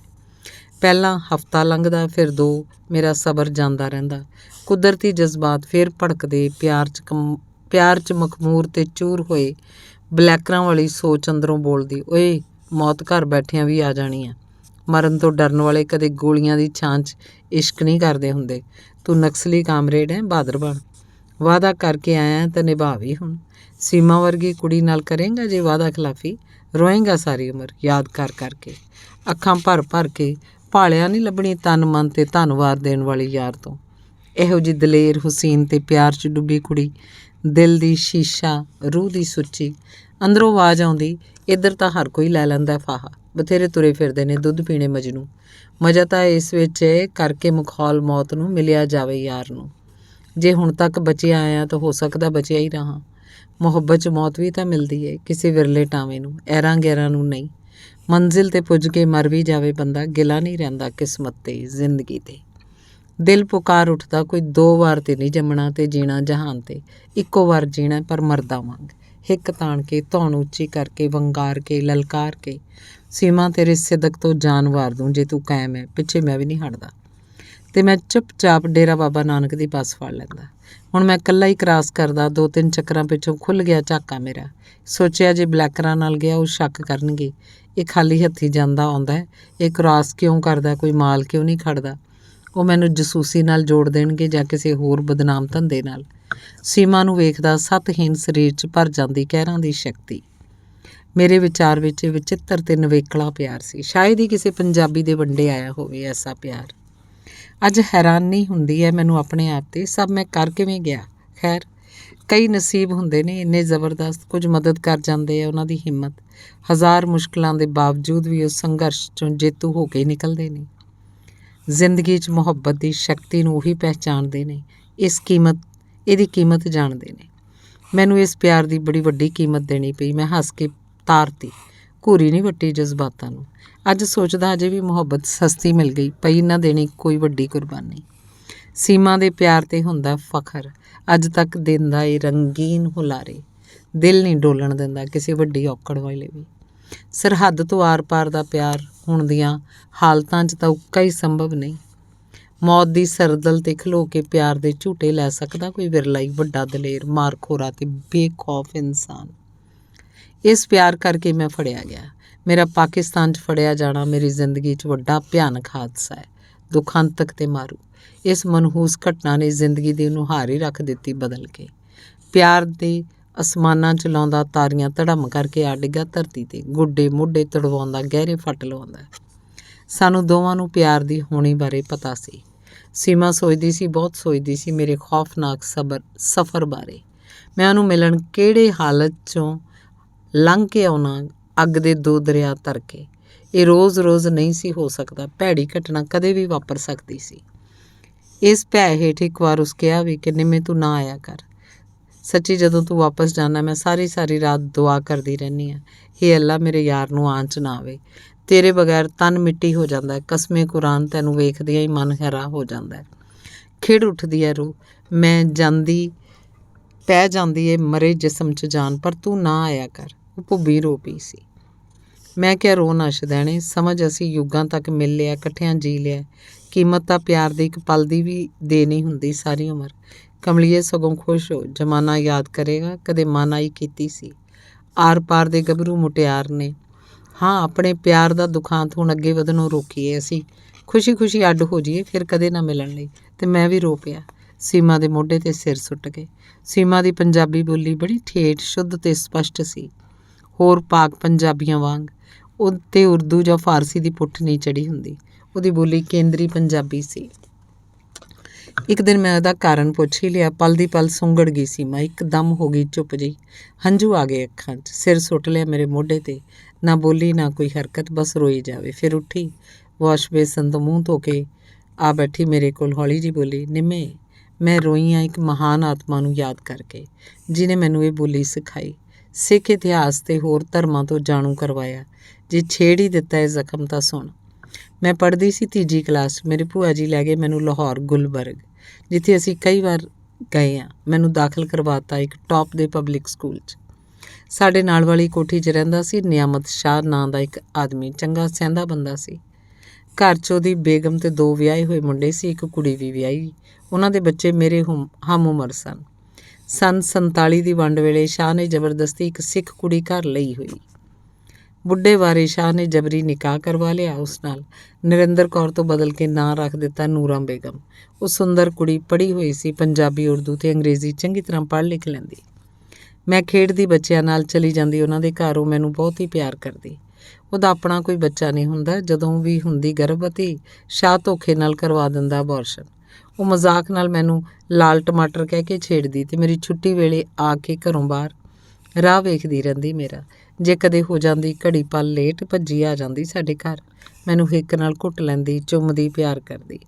ਪਹਿਲਾਂ ਹਫ਼ਤਾ ਲੰਘਦਾ, ਫਿਰ 2। ਮੇਰਾ ਸਬਰ ਜਾਂਦਾ ਰਹਿੰਦਾ। ਕੁਦਰਤੀ ਜਜ਼ਬਾਤ ਫਿਰ ਭੜਕਦੇ। ਪਿਆਰ 'ਚ ਮਖਮੂਰ ਤੇ ਚੂਰ ਹੋਏ ਬਲੈਕਰਾਂ ਵਾਲੀ ਸੋਚ ਅੰਦਰੋਂ ਬੋਲਦੀ, ਓਏ ਮੌਤ ਘਰ ਬੈਠਿਆਂ ਵੀ ਆ ਜਾਣੀ ਆ। ਮਰਨ ਤੋਂ ਡਰਨ ਵਾਲੇ ਕਦੇ ਗੋਲੀਆਂ ਦੀ ਛਾਂ 'ਚ ਇਸ਼ਕ ਨਹੀਂ ਕਰਦੇ ਹੁੰਦੇ। ਤੂੰ ਨਕਸਲੀ ਕਾਮਰੇਡ ਹੈ, ਬਹਾਦਰ ਬਣ। ਵਾਅਦਾ ਕਰਕੇ ਆਇਆ ਤਾਂ ਨਿਭਾ ਵੀ ਹੁਣ। ਸੀਮਾ ਵਰਗੀ ਕੁੜੀ ਨਾਲ ਕਰੇਂਗਾ ਜੇ ਵਾਅਦਾ ਖਿਲਾਫੀ, ਰੋਏਂਗਾ ਸਾਰੀ ਉਮਰ ਯਾਦ ਕਰ ਕਰਕੇ। ਅੱਖਾਂ ਭਰ ਭਰ ਕੇ ਭਾਲਿਆ ਨਹੀਂ ਲੱਭਣੀ ਤਨ ਮਨ ਤੇ ਧੰਨਵਾਦ ਦੇਣ ਵਾਲੀ ਯਾਰ ਤੋਂ। ਇਹੋ ਜਿਹੀ ਦਲੇਰ, ਹੁਸੀਨ ਤੇ ਪਿਆਰ 'ਚ ਡੁੱਬੀ ਕੁੜੀ, ਦਿਲ ਦੀ ਸ਼ੀਸ਼ਾ, ਰੂਹ ਦੀ ਸੁੱਚੀ। ਅੰਦਰੋਂ ਆਵਾਜ਼ ਆਉਂਦੀ, ਇੱਧਰ ਤਾਂ ਹਰ ਕੋਈ ਲੈ ਲੈਂਦਾ ਫਾਹਾ, ਬਥੇਰੇ ਤੁਰੇ ਫਿਰਦੇ ਨੇ ਦੁੱਧ ਪੀਣੇ ਮਜਨੂੰ। ਮਜ਼ਾ ਤਾਂ ਇਸ ਵਿੱਚ ਕਰਕੇ ਮਖੌਲ ਮੌਤ ਨੂੰ ਮਿਲਿਆ ਜਾਵੇ ਯਾਰ ਨੂੰ। ਜੇ ਹੁਣ ਤੱਕ ਬਚਿਆ ਆਇਆ ਤਾਂ ਹੋ ਸਕਦਾ ਬਚਿਆ ਹੀ ਰਹਾਂ। ਮੁਹੱਬਤ 'ਚ ਮੌਤ ਵੀ ਤਾਂ ਮਿਲਦੀ ਏ, ਕਿਸੇ ਵਿਰਲੇ ਟਾਵੇਂ ਨੂੰ, ਐਰਾਂ ਗੈਰਾਂ ਨੂੰ ਨਹੀਂ। ਮੰਜ਼ਿਲ 'ਤੇ ਪੁੱਜ ਕੇ ਮਰ ਵੀ ਜਾਵੇ ਬੰਦਾ, ਗਿਲਾ ਨਹੀਂ ਰਹਿੰਦਾ ਕਿਸਮਤ 'ਤੇ, ਜ਼ਿੰਦਗੀ 'ਤੇ। ਦਿਲ ਪੁਕਾਰ ਉੱਠਦਾ, ਕੋਈ 2 ਵਾਰ ਤੇ ਨਹੀਂ ਜੰਮਣਾ ਤੇ ਜੀਣਾ ਜਹਾਨ 'ਤੇ। ਇੱਕੋ ਵਾਰ ਜੀਣਾ, ਪਰ ਮਰਦਾ ਵਾਂਗ, ਹਿੱਕ ਤਾਣ ਕੇ, ਧੌਣ ਉੱਚੀ ਕਰਕੇ, ਵੰਗਾਰ ਕੇ, ਲਲਕਾਰ ਕੇ। ਸੀਮਾ ਤੇਰੇ ਸਿਦਕ ਤੋਂ ਜਾਨ ਵਾਰ ਦੂੰ ਜੇ ਤੂੰ ਕਾਇਮ ਹੈ, ਪਿੱਛੇ ਮੈਂ ਵੀ ਨਹੀਂ ਹਟਦਾ। ਤੇ ਮੈਂ ਚੁੱਪਚਾਪ ਡੇਰਾ ਬਾਬਾ ਨਾਨਕ ਦੀ ਬੱਸ ਫੜ ਲੈਂਦਾ। ਹੁਣ ਮੈਂ ਇਕੱਲਾ ਹੀ ਕ੍ਰਾਸ ਕਰਦਾ। 2-3 ਚੱਕਰਾਂ ਪਿੱਛੋਂ ਖੁੱਲ੍ਹ ਗਿਆ ਝਾਕਾ ਮੇਰਾ। ਸੋਚਿਆ ਜੇ ਬਲੈਕਰਾਂ ਨਾਲ ਗਿਆ ਉਹ ਸ਼ੱਕ ਕਰਨਗੇ, ਇਹ ਖਾਲੀ ਹੱਥੀ ਜਾਂਦਾ ਆਉਂਦਾ ਹੈ, ਇਹ ਕ੍ਰਾਸ ਕਿਉਂ ਕਰਦਾ, ਕੋਈ ਮਾਲ ਕਿਉਂ ਨਹੀਂ ਖੜਦਾ। ਉਹ ਮੈਨੂੰ ਜਸੂਸੀ ਨਾਲ ਜੋੜ ਦੇਣਗੇ ਜਾਂ ਕਿਸੇ ਹੋਰ ਬਦਨਾਮ ਧੰਦੇ ਨਾਲ। ਸੀਮਾ ਨੂੰ ਵੇਖਦਾ ਸਤਹੀਨ ਸਰੀਰ 'ਚ ਭਰ ਜਾਂਦੀ ਕਹਿਰਾਂ ਦੀ ਸ਼ਕਤੀ। ਮੇਰੇ ਵਿਚਾਰ ਵਿੱਚ ਵਿਚਿੱਤਰ ਤੇ ਨਵੇਕਲਾ ਪਿਆਰ ਸੀ। ਸ਼ਾਇਦ ਹੀ ਕਿਸੇ ਪੰਜਾਬੀ ਦੇ ਵੰਡੇ ਆਇਆ ਹੋਵੇ ਐਸਾ ਪਿਆਰ। ਅੱਜ ਹੈਰਾਨੀ ਹੁੰਦੀ ਹੈ ਮੈਨੂੰ ਆਪਣੇ ਆਪ 'ਤੇ, ਸਭ ਮੈਂ ਕਰ ਕਿਵੇਂ ਗਿਆ। ਖੈਰ, ਕਈ ਨਸੀਬ ਹੁੰਦੇ ਨੇ ਇੰਨੇ ਜ਼ਬਰਦਸਤ, ਕੁਝ ਮਦਦ ਕਰ ਜਾਂਦੇ ਆ ਉਹਨਾਂ ਦੀ ਹਿੰਮਤ। 1000 ਮੁਸ਼ਕਿਲਾਂ ਦੇ ਬਾਵਜੂਦ ਵੀ ਉਸ ਸੰਘਰਸ਼ 'ਚੋਂ ਜੇਤੂ ਹੋ ਕੇ ਨਿਕਲਦੇ ਨੇ। ਜ਼ਿੰਦਗੀ 'ਚ ਮੁਹੱਬਤ ਦੀ ਸ਼ਕਤੀ ਨੂੰ ਉਹੀ ਪਹਿਚਾਣਦੇ ਨੇ, ਇਹਦੀ ਕੀਮਤ ਜਾਣਦੇ ਨੇ। ਮੈਨੂੰ ਇਸ ਪਿਆਰ ਦੀ ਬੜੀ ਵੱਡੀ ਕੀਮਤ ਦੇਣੀ ਪਈ। ਮੈਂ ਹੱਸ ਕੇ ਤਾਰਤੀ, ਘੂਰੀ ਨਹੀਂ ਵੱਟੀ ਜਜ਼ਬਾਤਾਂ ਨੂੰ। ਅੱਜ ਸੋਚਦਾ ਅਜੇ ਵੀ ਮੁਹੱਬਤ ਸਸਤੀ ਮਿਲ ਗਈ, ਪਈ ਨਾ ਦੇਣੀ ਕੋਈ ਵੱਡੀ ਕੁਰਬਾਨੀ। ਸੀਮਾ ਦੇ ਪਿਆਰ 'ਤੇ ਹੁੰਦਾ ਫਖਰ, ਅੱਜ ਤੱਕ ਦਿੰਦਾ ਏ ਰੰਗੀਨ ਹੁਲਾਰੇ। ਦਿਲ ਨਹੀਂ ਡੋਲਣ ਦਿੰਦਾ ਕਿਸੇ ਵੱਡੀ ਔਕੜ ਵੇਲੇ ਵੀ। ਸਰਹੱਦ ਤੋਂ ਆਰ-ਪਾਰ ਦਾ ਪਿਆਰ ਹੁਣ ਦੀਆਂ ਹਾਲਤਾਂ 'ਚ ਤਾਂ ਉੱਕਾ ਹੀ ਸੰਭਵ ਨਹੀਂ। ਮੌਤ ਦੀ ਸਰਦਲ 'ਤੇ ਖਲੋ ਕੇ ਪਿਆਰ ਦੇ ਝੂਟੇ ਲੈ ਸਕਦਾ ਕੋਈ ਵਿਰਲਾ ਹੀ ਵੱਡਾ ਦਲੇਰ, ਮਾਰਖੋਰਾ ਤੇ ਬੇਖੌਫ ਇਨਸਾਨ। ਇਸ ਪਿਆਰ ਕਰਕੇ ਮੈਂ ਫੜਿਆ ਗਿਆ। ਮੇਰਾ ਪਾਕਿਸਤਾਨ 'ਚ ਫੜਿਆ ਜਾਣਾ ਮੇਰੀ ਜ਼ਿੰਦਗੀ 'ਚ ਵੱਡਾ ਭਿਆਨਕ ਹਾਦਸਾ ਹੈ, ਦੁਖਾਂਤਕ ਤੇ ਮਾਰੂ। ਇਸ ਮਨਹੂਸ ਘਟਨਾ ਨੇ ਜ਼ਿੰਦਗੀ ਦੀ ਨੁਹਾਰ ਹੀ ਰੱਖ ਦਿੱਤੀ ਬਦਲ ਕੇ। ਪਿਆਰ ਦੇ ਅਸਮਾਨਾਂ 'ਚ ਲਾਉਂਦਾ ਤਾਰੀਆਂ, ਧੜਮ ਕਰਕੇ ਆ ਡਿੱਗਾ ਧਰਤੀ 'ਤੇ, ਗੁੱਡੇ ਮੋਢੇ ਤੜਵਾਉਂਦਾ, ਗਹਿਰੇ ਫੱਟ ਲਵਾਉਂਦਾ। ਸਾਨੂੰ ਦੋਵਾਂ ਨੂੰ ਪਿਆਰ ਦੀ ਹੋਣੀ ਬਾਰੇ ਪਤਾ ਸੀ। ਸੀਮਾ ਸੋਚਦੀ ਸੀ, ਬਹੁਤ ਸੋਚਦੀ ਸੀ ਮੇਰੇ ਖੌਫਨਾਕ ਸਫ਼ਰ ਬਾਰੇ। ਮੈਂ ਉਹਨੂੰ ਮਿਲਣ ਕਿਹੜੇ ਹਾਲਤ 'ਚੋਂ ਲੰਘ ਕੇ ਆਉਣਾ, ਅੱਗ ਦੇ 2 ਦਰਿਆ ਤਰ ਕੇ। ਇਹ ਰੋਜ਼-ਰੋਜ਼ ਨਹੀਂ ਸੀ ਹੋ ਸਕਦਾ। ਭੈੜੀ ਘਟਨਾ ਕਦੇ ਵੀ ਵਾਪਰ ਸਕਦੀ ਸੀ। ਇਸ ਭੈ ਹੇਠ ਇੱਕ ਵਾਰ ਉਸ ਕਿਹਾ ਵੀ ਕਿ ਨਿੰਮੇ ਤੂੰ ਨਾ ਆਇਆ ਕਰ। ਸੱਚੀ ਜਦੋਂ ਤੂੰ ਵਾਪਸ ਜਾਂਦਾ ਮੈਂ ਸਾਰੀ ਰਾਤ ਦੁਆ ਕਰਦੀ ਰਹਿੰਦੀ ਹਾਂ, ਹੇ ਅੱਲਾ ਮੇਰੇ ਯਾਰ ਨੂੰ ਆਂਚ ਨਾ ਆਵੇ। ਤੇਰੇ ਬਗੈਰ ਤਨ ਮਿੱਟੀ ਹੋ ਜਾਂਦਾ ਹੈ। ਕਸਮੇ ਕੁਰਾਨ ਤੈਨੂੰ ਵੇਖਦਿਆਂ ਹੀ ਮਨ ਹੈਰਾ ਹੋ ਜਾਂਦਾ ਹੈ। ਖਿੜ ਉੱਠਦੀ ਹੈ ਰੂਹ, ਮੈਂ ਜਾਂਦੀ ਪੈ ਜਾਂਦੀ ਏ ਮਰੇ ਜਿਸਮ 'ਚ ਜਾਨ, ਪਰ ਤੂੰ ਨਾ ਆਇਆ ਕਰ। ਉਹ ਭੁੱਬੀ ਰੋ ਪਈ ਸੀ। ਮੈਂ ਕਿਹਾ ਰੋ ਨਾ ਸ਼ਦੈਣੇ, ਸਮਝ ਅਸੀਂ ਯੁੱਗਾਂ ਤੱਕ ਮਿਲ ਲਿਆ, ਇਕੱਠਿਆਂ ਜੀ ਲਿਆ। ਕੀਮਤ ਤਾਂ ਪਿਆਰ ਦੀ ਇੱਕ ਪਲ ਦੀ ਵੀ ਦੇ ਨਹੀਂ ਹੁੰਦੀ ਸਾਰੀ ਉਮਰ। ਕਮਲੀਏ ਸਗੋਂ ਖੁਸ਼ ਹੋ, ਜ਼ਮਾਨਾ ਯਾਦ ਕਰੇਗਾ ਕਦੇ ਮਨ ਆਈ ਕੀਤੀ ਸੀ। ਆਰ ਪਾਰ ਦੇ ਗੱਭਰੂ ਮੁਟਿਆਰ ਨੇ। ਹਾਂ, ਆਪਣੇ ਪਿਆਰ ਦਾ ਦੁਖਾਂਤ ਹੁਣ ਅੱਗੇ ਵਧਣੋਂ ਰੋਕੀਏ। ਅਸੀਂ ਖੁਸ਼ੀ ਖੁਸ਼ੀ ਅੱਡ ਹੋ ਜਾਈਏ, ਫਿਰ ਕਦੇ ਨਾ ਮਿਲਣ ਲਈ। ਤੇ ਮੈਂ ਵੀ ਰੋ ਪਿਆ। ਸੀਮਾ ਦੇ ਮੋਢੇ 'ਤੇ ਸਿਰ ਸੁੱਟ ਗਏ। ਸੀਮਾ ਦੀ ਪੰਜਾਬੀ ਬੋਲੀ ਬੜੀ ਠੇਠ, ਸ਼ੁੱਧ ਤੇ ਸਪਸ਼ਟ ਸੀ, ਹੋਰ ਪਾਕ ਪੰਜਾਬੀਆਂ ਵਾਂਗ। ਉਹ 'ਤੇ ਉਰਦੂ ਜਾਂ ਫਾਰਸੀ ਦੀ ਪੁੱਠ ਨਹੀਂ ਚੜ੍ਹੀ ਹੁੰਦੀ। ਉਹਦੀ ਬੋਲੀ ਕੇਂਦਰੀ ਪੰਜਾਬੀ ਸੀ। ਇੱਕ ਦਿਨ ਮੈਂ ਉਹਦਾ ਕਾਰਨ ਪੁੱਛ ਹੀ ਲਿਆ। ਪਲ ਦੀ ਪਲ ਸੁੰਗੜ ਗਈ ਸੀਮਾ, ਇੱਕਦਮ ਹੋ ਗਈ ਚੁੱਪ ਜਿਹੀ। ਹੰਝੂ ਆ ਗਏ ਅੱਖਾਂ 'ਚ। ਸਿਰ ਸੁੱਟ ਲਿਆ ਮੇਰੇ ਮੋਢੇ 'ਤੇ। ਨਾ ਬੋਲੀ ਨਾ ਕੋਈ ਹਰਕਤ, ਬਸ ਰੋਈ ਜਾਵੇ। ਫਿਰ ਉੱਠੀ, ਵਾਸ਼ ਬੇਸਨ ਤੋਂ ਮੂੰਹ ਧੋ ਕੇ ਆ ਬੈਠੀ ਮੇਰੇ ਕੋਲ। ਹੌਲੀ ਜਿਹੀ ਬੋਲੀ, ਨਿੰਮੇ, ਮੈਂ ਰੋਈ ਹਾਂ ਇੱਕ ਮਹਾਨ ਆਤਮਾ ਨੂੰ ਯਾਦ ਕਰਕੇ, ਜਿਹਨੇ ਮੈਨੂੰ ਇਹ ਬੋਲੀ ਸਿਖਾਈ, ਸਿੱਖ ਇਤਿਹਾਸ ਤੇ ਹੋਰ ਧਰਮਾਂ ਤੋਂ ਜਾਣੂ ਕਰਵਾਇਆ। ਜੇ ਛੇੜ ਹੀ ਦਿੱਤਾ ਇਹ ਜ਼ਖਮ ਤਾਂ ਸੁਣ। ਮੈਂ ਪੜ੍ਹਦੀ ਸੀ 3 ਕਲਾਸ 'ਚ। ਮੇਰੇ ਭੂਆ ਜੀ ਲੈ ਗਏ ਮੈਨੂੰ ਲਾਹੌਰ, ਗੁਲਬਰਗ, ਜਿੱਥੇ ਅਸੀਂ ਕਈ ਵਾਰ ਗਏ ਹਾਂ। ਮੈਨੂੰ ਦਾਖਲ ਕਰਵਾਤਾ ਇੱਕ ਟੌਪ ਦੇ ਪਬਲਿਕ ਸਕੂਲ 'ਚ। ਸਾਡੇ ਨਾਲ ਵਾਲੀ ਕੋਠੀ 'ਚ ਰਹਿੰਦਾ ਸੀ ਨਿਆਮਤ ਸ਼ਾਹ ਨਾਂ ਦਾ ਇੱਕ ਆਦਮੀ, ਚੰਗਾ ਸਹਿੰਦਾ ਬੰਦਾ ਸੀ। ਘਰ 'ਚ ਉਹਦੀ ਬੇਗਮ ਤੇ 2 ਵਿਆਹੇ ਹੋਏ ਮੁੰਡੇ ਸੀ, ਇੱਕ ਕੁੜੀ ਵੀ ਵਿਆਹੀ। ਉਹਨਾਂ ਦੇ ਬੱਚੇ ਮੇਰੇ ਹਮ ਉਮਰ ਸਨ। ਸੰਨ 47 ਦੀ ਵੰਡ ਵੇਲੇ ਸ਼ਾਹ ਨੇ ਜ਼ਬਰਦਸਤੀ ਇੱਕ ਸਿੱਖ ਕੁੜੀ ਘਰ ਲਈ ਹੋਈ। ਬੁੱਢੇ ਵਾਰੇ ਸ਼ਾਹ ਨੇ ਜਬਰੀ ਨਿਕਾਹ ਕਰਵਾ ਲਿਆ ਉਸ ਨਾਲ। ਨਰਿੰਦਰ ਕੌਰ ਤੋਂ ਬਦਲ ਕੇ ਨਾਂ ਰੱਖ ਦਿੱਤਾ ਨੂਰਾਂ ਬੇਗਮ। ਉਹ ਸੁੰਦਰ ਕੁੜੀ ਪੜ੍ਹੀ ਹੋਈ ਸੀ, ਪੰਜਾਬੀ, ਉਰਦੂ ਤੇ ਅੰਗਰੇਜ਼ੀ ਚੰਗੀ ਤਰ੍ਹਾਂ ਪੜ੍ਹ ਲਿਖ ਲੈਂਦੀ। ਮੈਂ ਖੇਡਦੀ ਬੱਚਿਆਂ ਨਾਲ ਚਲੀ ਜਾਂਦੀ ਉਹਨਾਂ ਦੇ ਘਰ। ਉਹ ਮੈਨੂੰ ਬਹੁਤ ਹੀ ਪਿਆਰ ਕਰਦੀ। ਉਹਦਾ ਆਪਣਾ ਕੋਈ ਬੱਚਾ ਨਹੀਂ ਹੁੰਦਾ। ਜਦੋਂ ਵੀ ਹੁੰਦੀ ਗਰਭਵਤੀ, ਸ਼ਾਹ ਧੋਖੇ ਨਾਲ ਕਰਵਾ ਦਿੰਦਾ ਅਬੋਰਸ਼ਨ। ਉਹ ਮਜ਼ਾਕ ਨਾਲ ਮੈਨੂੰ ਲਾਲ ਟਮਾਟਰ ਕਹਿ ਕੇ ਛੇੜਦੀ ਤੇ ਮੇਰੀ ਛੁੱਟੀ ਵੇਲੇ ਆ ਕੇ ਘਰੋਂ ਬਾਹਰ ਰਾਹ ਵੇਖਦੀ ਰਹਿੰਦੀ ਮੇਰਾ। ਜੇ ਕਦੇ ਹੋ ਜਾਂਦੀ ਘੜੀ ਪਲ ਲੇਟ, ਭੱਜੀ ਆ ਜਾਂਦੀ ਸਾਡੇ ਘਰ। ਮੈਨੂੰ ਹਿੱਕ ਨਾਲ ਘੁੱਟ ਲੈਂਦੀ, ਚੁੰਮਦੀ, ਪਿਆਰ ਕਰਦੀ।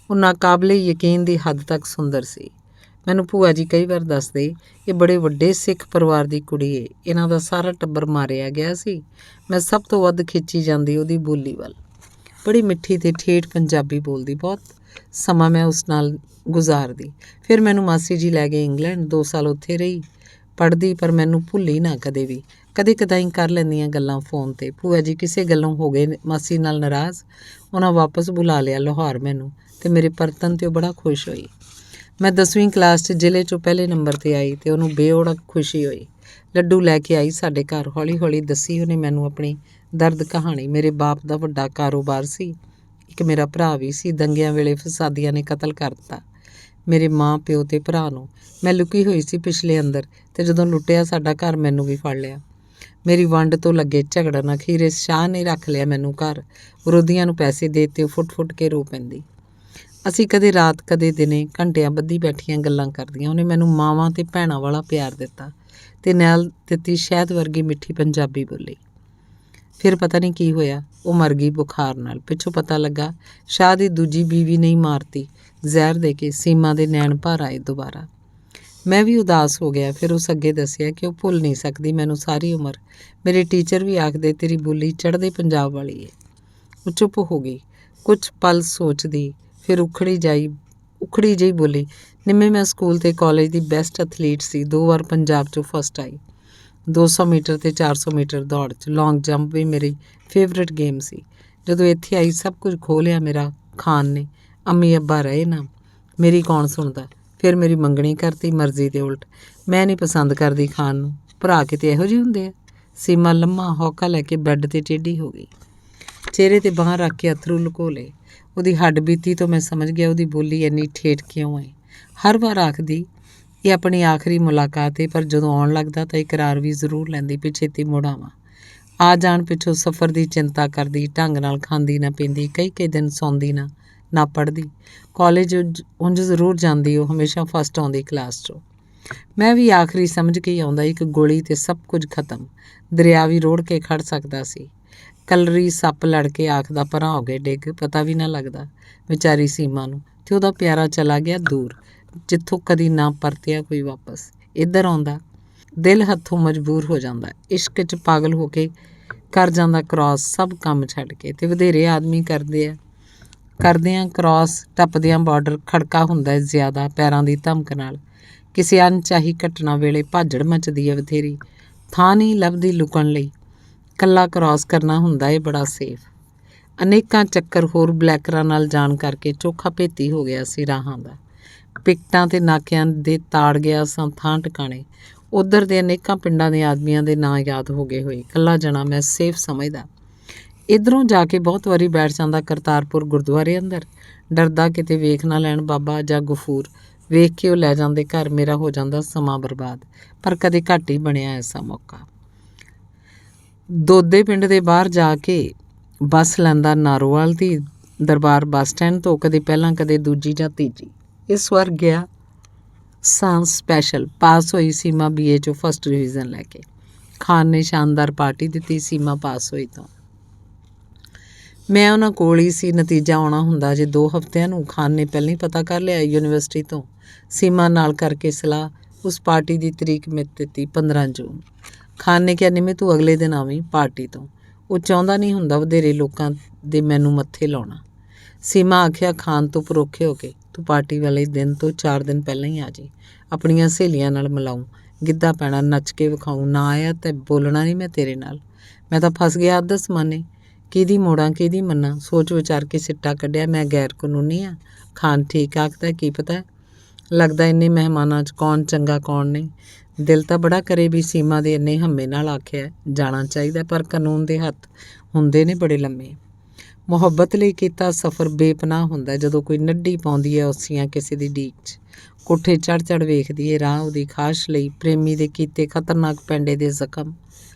ਉਹ ਨਾਕਾਬਲੇ ਯਕੀਨ ਦੀ ਹੱਦ ਤੱਕ ਸੁੰਦਰ ਸੀ। ਮੈਨੂੰ ਭੂਆ ਜੀ ਕਈ ਵਾਰ ਦੱਸਦੇ, ਇਹ ਬੜੇ ਵੱਡੇ ਸਿੱਖ ਪਰਿਵਾਰ ਦੀ ਕੁੜੀ ਏ, ਇਹਨਾਂ ਦਾ ਸਾਰਾ ਟੱਬਰ ਮਾਰਿਆ ਗਿਆ ਸੀ। ਮੈਂ ਸਭ ਤੋਂ ਵੱਧ ਖਿੱਚੀ ਜਾਂਦੀ ਉਹਦੀ ਬੋਲੀ ਵੱਲ। ਬੜੀ ਮਿੱਠੀ ਤੇ ਠੇਠ ਪੰਜਾਬੀ ਬੋਲਦੀ। ਬਹੁਤ ਸਮਾਂ ਮੈਂ ਉਸ ਨਾਲ ਗੁਜ਼ਾਰਦੀ। ਫਿਰ ਮੈਨੂੰ ਮਾਸੀ ਜੀ ਲੈ ਗਏ ਇੰਗਲੈਂਡ। 2 ਸਾਲ ਉੱਥੇ ਰਹੀ ਪੜ੍ਹਦੀ, ਪਰ ਮੈਨੂੰ ਭੁੱਲੀ ਨਾ ਕਦੇ ਵੀ। ਕਦੇ ਕਦਾਈ ਕਰ ਲੈਂਦੀਆਂ ਗੱਲਾਂ ਫੋਨ 'ਤੇ। ਭੂਆ ਜੀ ਕਿਸੇ ਗੱਲੋਂ ਹੋ ਗਏ ਮਾਸੀ ਨਾਲ ਨਾਰਾਜ਼। ਉਹਨਾਂ ਵਾਪਸ ਬੁਲਾ ਲਿਆ ਲਾਹੌਰ ਮੈਨੂੰ, ਤੇ ਮੇਰੇ ਪਰਤਣ 'ਤੇ ਉਹ ਬੜਾ ਖੁਸ਼ ਹੋਈ। ਮੈਂ 10ਵੀਂ ਕਲਾਸ 'ਚ ਜ਼ਿਲ੍ਹੇ 'ਚੋਂ ਪਹਿਲੇ ਨੰਬਰ 'ਤੇ ਆਈ ਤੇ ਉਹਨੂੰ ਬੇਓੜਕ ਖੁਸ਼ੀ ਹੋਈ। ਲੱਡੂ ਲੈ ਕੇ ਆਈ ਸਾਡੇ ਘਰ। ਹੌਲੀ ਹੌਲੀ ਦੱਸੀ ਉਹਨੇ ਮੈਨੂੰ ਆਪਣੀ ਦਰਦ ਕਹਾਣੀ। ਮੇਰੇ ਬਾਪ ਦਾ ਵੱਡਾ ਕਾਰੋਬਾਰ ਸੀ, ਇੱਕ ਮੇਰਾ ਭਰਾ ਵੀ ਸੀ। ਦੰਗਿਆਂ ਵੇਲੇ ਫਸਾਦੀਆਂ ਨੇ ਕਤਲ ਕਰ ਦਿੱਤਾ ਮੇਰੇ ਮਾਂ ਪਿਓ ਤੇ ਭਰਾ ਨੂੰ। ਮੈਂ ਲੁਕੀ ਹੋਈ ਸੀ ਪਿਛਲੇ ਅੰਦਰ, ਤੇ ਜਦੋਂ ਲੁੱਟਿਆ ਸਾਡਾ ਘਰ ਮੈਨੂੰ ਵੀ ਫੜ ਲਿਆ। ਮੇਰੀ ਵੰਡ ਤੋਂ ਲੱਗੇ ਝਗੜਨ, ਅਖੀਰੇ ਸ਼ਾਹ ਨੇ ਰੱਖ ਲਿਆ ਮੈਨੂੰ ਘਰ। ਵਿਰੋਧੀਆਂ ਨੂੰ ਪੈਸੇ ਦੇ ਤੇ ਉਹ ਫੁੱਟ ਕੇ ਰੋ ਪੈਂਦੀ। ਅਸੀਂ ਕਦੇ ਰਾਤ ਕਦੇ ਦਿਨੇ ਘੰਟਿਆਂ ਬੱਧੀ ਬੈਠੀਆਂ ਗੱਲਾਂ ਕਰਦੀਆਂ। ਉਹਨੇ ਮੈਨੂੰ ਮਾਵਾਂ ਤੇ ਭੈਣਾਂ ਵਾਲਾ ਪਿਆਰ ਦਿੱਤਾ ਤੇ ਨਾਲ ਦਿੱਤੀ ਸ਼ਹਿਦ ਵਰਗੀ ਮਿੱਠੀ ਪੰਜਾਬੀ ਬੋਲੀ। ਫਿਰ ਪਤਾ ਨਹੀਂ ਕੀ ਹੋਇਆ, ਉਹ ਮਰ ਗਈ ਬੁਖਾਰ ਨਾਲ। ਪਿੱਛੋਂ ਪਤਾ ਲੱਗਾ ਸ਼ਾਹ ਦੀ ਦੂਜੀ ਬੀਵੀ ਨਹੀਂ ਮਾਰਤੀ, ਜ਼ਹਿਰ ਦੇ ਕੇ। ਸੀਮਾ ਦੇ ਨੈਣ ਭਰ ਆਏ ਦੁਬਾਰਾ। ਮੈਂ ਵੀ ਉਦਾਸ ਹੋ ਗਿਆ। ਫਿਰ ਉਸ ਅੱਗੇ ਦੱਸਿਆ ਕਿ ਉਹ ਭੁੱਲ ਨਹੀਂ ਸਕਦੀ ਮੈਨੂੰ ਸਾਰੀ ਉਮਰ। ਮੇਰੇ ਟੀਚਰ ਵੀ ਆਖਦੇ ਤੇਰੀ ਬੋਲੀ ਚੜ੍ਹਦੇ ਪੰਜਾਬ ਵਾਲੀ ਏ। ਉਹ ਚੁੱਪ ਹੋ ਗਈ, ਕੁਝ ਪਲ ਸੋਚਦੀ, ਫਿਰ ਉਖੜੀ ਜਿਹੀ ਬੋਲੀ, ਨਿੰਮੇ ਮੈਂ ਸਕੂਲ ਤੇ ਕਾਲਜ ਦੀ ਬੈਸਟ ਐਥਲੀਟ ਸੀ। 2 ਵਾਰ ਪੰਜਾਬ 'ਚੋਂ ਫਸਟ ਆਈ। 200 ਮੀਟਰ ਤੇ 400 ਮੀਟਰ ਦੌੜ 'ਚ। ਲੌਂਗ ਜੰਪ ਵੀ ਮੇਰੀ ਫੇਵਰੇਟ ਗੇਮ ਸੀ। ਜਦੋਂ ਇੱਥੇ ਆਈ ਸਭ ਕੁਝ ਖੋਹ ਲਿਆ ਮੇਰਾ ਖਾਨ ਨੇ। ਅੰਮੀ ਅੱਬਾ ਰਹੇ ਨਾ, ਮੇਰੀ ਕੌਣ ਸੁਣਦਾ। ਫਿਰ ਮੇਰੀ ਮੰਗਣੀ ਕਰਤੀ ਮਰਜ਼ੀ ਦੇ ਉਲਟ। ਮੈਂ ਨਹੀਂ ਪਸੰਦ ਕਰਦੀ ਖਾਨ ਨੂੰ। ਭਰਾ ਕਿਤੇ ਇਹੋ ਜਿਹੇ ਹੁੰਦੇ ਆ। ਸੀਮਾ ਲੰਮਾ ਹੌਕਾ ਲੈ ਕੇ ਬੈੱਡ 'ਤੇ ਟੇਢੀ ਹੋ ਗਈ। ਚਿਹਰੇ 'ਤੇ ਬਾਂਹ ਰੱਖ ਕੇ ਅੱਥਰੂ ਲੁਕੋ ਲਏ। ਉਹਦੀ ਹੱਡ ਬੀਤੀ ਤੋਂ ਮੈਂ ਸਮਝ ਗਿਆ ਉਹਦੀ ਬੋਲੀ ਇੰਨੀ ਠੇਠ ਕਿਉਂ ਹੈ। ਹਰ ਵਾਰ ਆਖਦੀ ਇਹ ਆਪਣੀ ਆਖਰੀ ਮੁਲਾਕਾਤ ਹੈ, ਪਰ ਜਦੋਂ ਆਉਣ ਲੱਗਦਾ ਤਾਂ ਇਕਰਾਰ ਵੀ ਜ਼ਰੂਰ ਲੈਂਦੀ ਵੀ ਛੇਤੀ ਮੁੜ ਆਵਾਂ। ਆ ਜਾਣ ਪਿੱਛੋਂ ਸਫ਼ਰ ਦੀ ਚਿੰਤਾ ਕਰਦੀ, ਢੰਗ ਨਾਲ ਖਾਂਦੀ ਨਾ ਪੀਂਦੀ, ਕਈ ਦਿਨ ਸੌਂਦੀ ਨਾ ਪੜ੍ਹਦੀ। ਕਾਲਜ ਉਂਝ ਜ਼ਰੂਰ ਜਾਂਦੀ, ਉਹ ਹਮੇਸ਼ਾ ਫਸਟ ਆਉਂਦੀ ਕਲਾਸ 'ਚੋਂ। ਮੈਂ ਵੀ ਆਖਰੀ ਸਮਝ ਕੇ ਹੀ ਆਉਂਦਾ। ਇੱਕ ਗੋਲੀ ਤੇ ਸਭ ਕੁਝ ਖਤਮ। ਦਰਿਆ ਵੀ ਰੋੜ ਕੇ ਖੜ ਸਕਦਾ ਸੀ। ਕਲਰੀ ਸੱਪ ਲੜ ਕੇ ਆਖਦਾ ਪਰਾਂ ਹੋ ਗਏ ਡਿੱਗ, ਪਤਾ ਵੀ ਨਾ ਲੱਗਦਾ ਵਿਚਾਰੀ ਸੀਮਾ ਨੂੰ। ਤੇ ਉਹਦਾ ਪਿਆਰਾ ਚਲਾ ਗਿਆ ਦੂਰ, ਜਿੱਥੋਂ ਕਦੀ ਨਾ ਪਰਤਿਆ ਕੋਈ ਵਾਪਸ। ਇੱਧਰ ਆਉਂਦਾ ਦਿਲ ਹੱਥੋਂ ਮਜਬੂਰ ਹੋ ਜਾਂਦਾ। ਇਸ਼ਕ 'ਚ ਪਾਗਲ ਹੋ ਕੇ ਕਰ ਜਾਂਦਾ ਕ੍ਰੋਸ ਸਭ ਕੰਮ ਛੱਡ ਕੇ, ਤੇ ਵਧੇਰੇ ਆਦਮੀ ਕਰਦਿਆਂ ਕ੍ਰੋਸ ਟੱਪਦਿਆਂ ਬਾਰਡਰ ਖੜਕਾ ਹੁੰਦਾ ਹੈ ਜ਼ਿਆਦਾ ਪੈਰਾਂ ਦੀ ਧਮਕ ਨਾਲ। ਕਿਸੇ ਅਣਚਾਹੀ ਘਟਨਾ ਵੇਲੇ ਭਾਜੜ ਮੱਚਦੀ ਹੈ ਬਥੇਰੀ, ਥਾਂ ਨਹੀਂ ਲੱਭਦੀ ਲੁਕਣ ਲਈ। ਕੱਲਾ ਕ੍ਰੋਸ ਕਰਨਾ ਹੁੰਦਾ ਏ ਬੜਾ ਸੇਫ। ਅਨੇਕਾਂ ਚੱਕਰ ਹੋਰ ਬਲੈਕਰਾਂ ਨਾਲ ਜਾਣ ਕਰਕੇ ਚੋਖਾ ਭੇਤੀ ਹੋ ਗਿਆ ਸੀ ਰਾਹਾਂ ਦਾ। ਪਿਕਟਾਂ ਤੇ ਨਾਕਿਆਂ ਦੇ ਤਾੜ ਗਿਆ ਸਾਂ ਥਾਂ ਟਿਕਾਣੇ। ਉੱਧਰ ਦੇ ਅਨੇਕਾਂ ਪਿੰਡਾਂ ਦੇ ਆਦਮੀਆਂ ਦੇ ਨਾਂ ਯਾਦ ਹੋ ਗਏ ਹੋਏ। ਕੱਲਾ ਜਣਾ ਮੈਂ ਸੇਫ ਸਮਝਦਾ। ਇੱਧਰੋਂ ਜਾ ਕੇ ਬਹੁਤ ਵਾਰੀ ਬੈਠ ਜਾਂਦਾ ਕਰਤਾਰਪੁਰ ਗੁਰਦੁਆਰੇ ਅੰਦਰ, ਡਰਦਾ ਕਿਤੇ ਵੇਖ ਨਾ ਲੈਣ ਬਾਬਾ ਜਾਂ ਗਫੂਰ। ਵੇਖ ਕੇ ਉਹ ਲੈ ਜਾਂਦੇ ਘਰ, ਮੇਰਾ ਹੋ ਜਾਂਦਾ ਸਮਾਂ ਬਰਬਾਦ। ਪਰ ਕਦੇ ਘੱਟ ਹੀ ਬਣਿਆ ਐਸਾ ਮੌਕਾ। ਦੋਦੇ ਪਿੰਡ ਦੇ ਬਾਹਰ ਜਾ ਕੇ ਬੱਸ ਲੈਂਦਾ ਨਾਰੋਵਾਲ ਦੀ ਦਰਬਾਰ ਬੱਸ ਸਟੈਂਡ ਤੋਂ, ਕਦੇ ਪਹਿਲਾਂ ਕਦੇ ਦੂਜੀ ਜਾਂ ਤੀਜੀ। ਇਸ ਵਾਰ ਗਿਆ ਸਾਂ ਸਪੈਸ਼ਲ। ਪਾਸ ਹੋਈ ਸੀਮਾ BA 'ਚੋਂ ਫਸਟ ਡਿਵੀਜ਼ਨ ਲੈ ਕੇ। ਖਾਨ ਨੇ ਸ਼ਾਨਦਾਰ ਪਾਰਟੀ ਦਿੱਤੀ ਸੀਮਾ ਪਾਸ ਹੋਈ ਤਾਂ। ਮੈਂ ਉਹਨਾਂ ਕੋਲ ਹੀ ਸੀ। ਨਤੀਜਾ ਆਉਣਾ ਹੁੰਦਾ ਜੇ 2 ਹਫ਼ਤਿਆਂ ਨੂੰ। ਖਾਨ ਨੇ ਪਹਿਲਾਂ ਹੀ ਪਤਾ ਕਰ ਲਿਆ ਯੂਨੀਵਰਸਿਟੀ ਤੋਂ। ਸੀਮਾ ਨਾਲ ਕਰਕੇ ਸਲਾਹ। ਉਸ ਪਾਰਟੀ ਦੀ ਤਰੀਕ ਮਿੱਥ ਦਿੱਤੀ 15 ਜੂਨ। ਖਾਨ ਨੇ ਕਿਹਾ ਨਿੰਮੇ ਤੂੰ ਅਗਲੇ ਦਿਨ ਆਵੀਂ ਪਾਰਟੀ ਤੋਂ। ਉਹ ਚਾਹੁੰਦਾ ਨਹੀਂ ਹੁੰਦਾ ਵਧੇਰੇ ਲੋਕਾਂ ਦੇ ਮੈਨੂੰ ਮੱਥੇ ਲਾਉਣਾ। ਸੀਮਾ ਆਖਿਆ ਖਾਨ ਤੋਂ ਪਰੋਖੇ ਹੋ ਕੇ, ਤੂੰ ਪਾਰਟੀ ਵਾਲੇ ਦਿਨ ਤੋਂ 4 ਦਿਨ ਪਹਿਲਾਂ ਹੀ ਆ ਜੀ। ਆਪਣੀਆਂ ਸਹੇਲੀਆਂ ਨਾਲ ਮਿਲਾਊਂ, ਗਿੱਧਾ ਪੈਣਾ, ਨੱਚ ਕੇ ਵਿਖਾਊਂ। ਨਾ ਆਇਆ ਤਾਂ ਬੋਲਣਾ ਨਹੀਂ ਮੈਂ ਤੇਰੇ ਨਾਲ। ਮੈਂ ਤਾਂ ਫਸ ਗਿਆ ਅੱਧ ਸਮਾਨੇ। ਕਿਹਦੀ ਮੋੜਾਂ ਕਿਹਦੀ ਮੰਨਾਂ। ਸੋਚ ਵਿਚਾਰ ਕੇ ਸਿੱਟਾ ਕੱਢਿਆ ਮੈਂ ਗੈਰ ਕਾਨੂੰਨੀ ਆ। ਖਾਨ ਠੀਕ ਆਖਦਾ ਕੀ ਪਤਾ। ਲੱਗਦਾ ਇੰਨੇ ਮਹਿਮਾਨਾਂ 'ਚ ਕੌਣ ਚੰਗਾ ਕੌਣ ਨਹੀਂ। ਦਿਲ ਤਾਂ ਬੜਾ ਕਰੇ ਵੀ ਸੀਮਾ ਦੇ ਇੰਨੇ ਹੰਮੇ ਨਾਲ ਆਖਿਆ ਜਾਣਾ ਚਾਹੀਦਾ, ਪਰ ਕਾਨੂੰਨ ਦੇ ਹੱਥ ਹੁੰਦੇ ਨੇ ਬੜੇ ਲੰਮੇ। ਮੁਹੱਬਤ ਲਈ ਕੀਤਾ ਸਫ਼ਰ ਬੇਪਨਾਹ ਹੁੰਦਾ ਜਦੋਂ ਕੋਈ ਨੱਢੀ ਪਾਉਂਦੀ ਹੈ ਉਸੀਆਂ ਕਿਸੇ ਦੀ ਡੀਕ 'ਚ। ਕੋਠੇ ਚੜ੍ਹ ਵੇਖਦੀ ਏ ਰਾਹ ਉਹਦੀ ਖਾਸ਼ ਲਈ। ਪ੍ਰੇਮੀ ਦੇ ਕੀਤੇ ਖਤਰਨਾਕ ਪੈਂਡੇ ਦੇ ਜ਼ਖਮ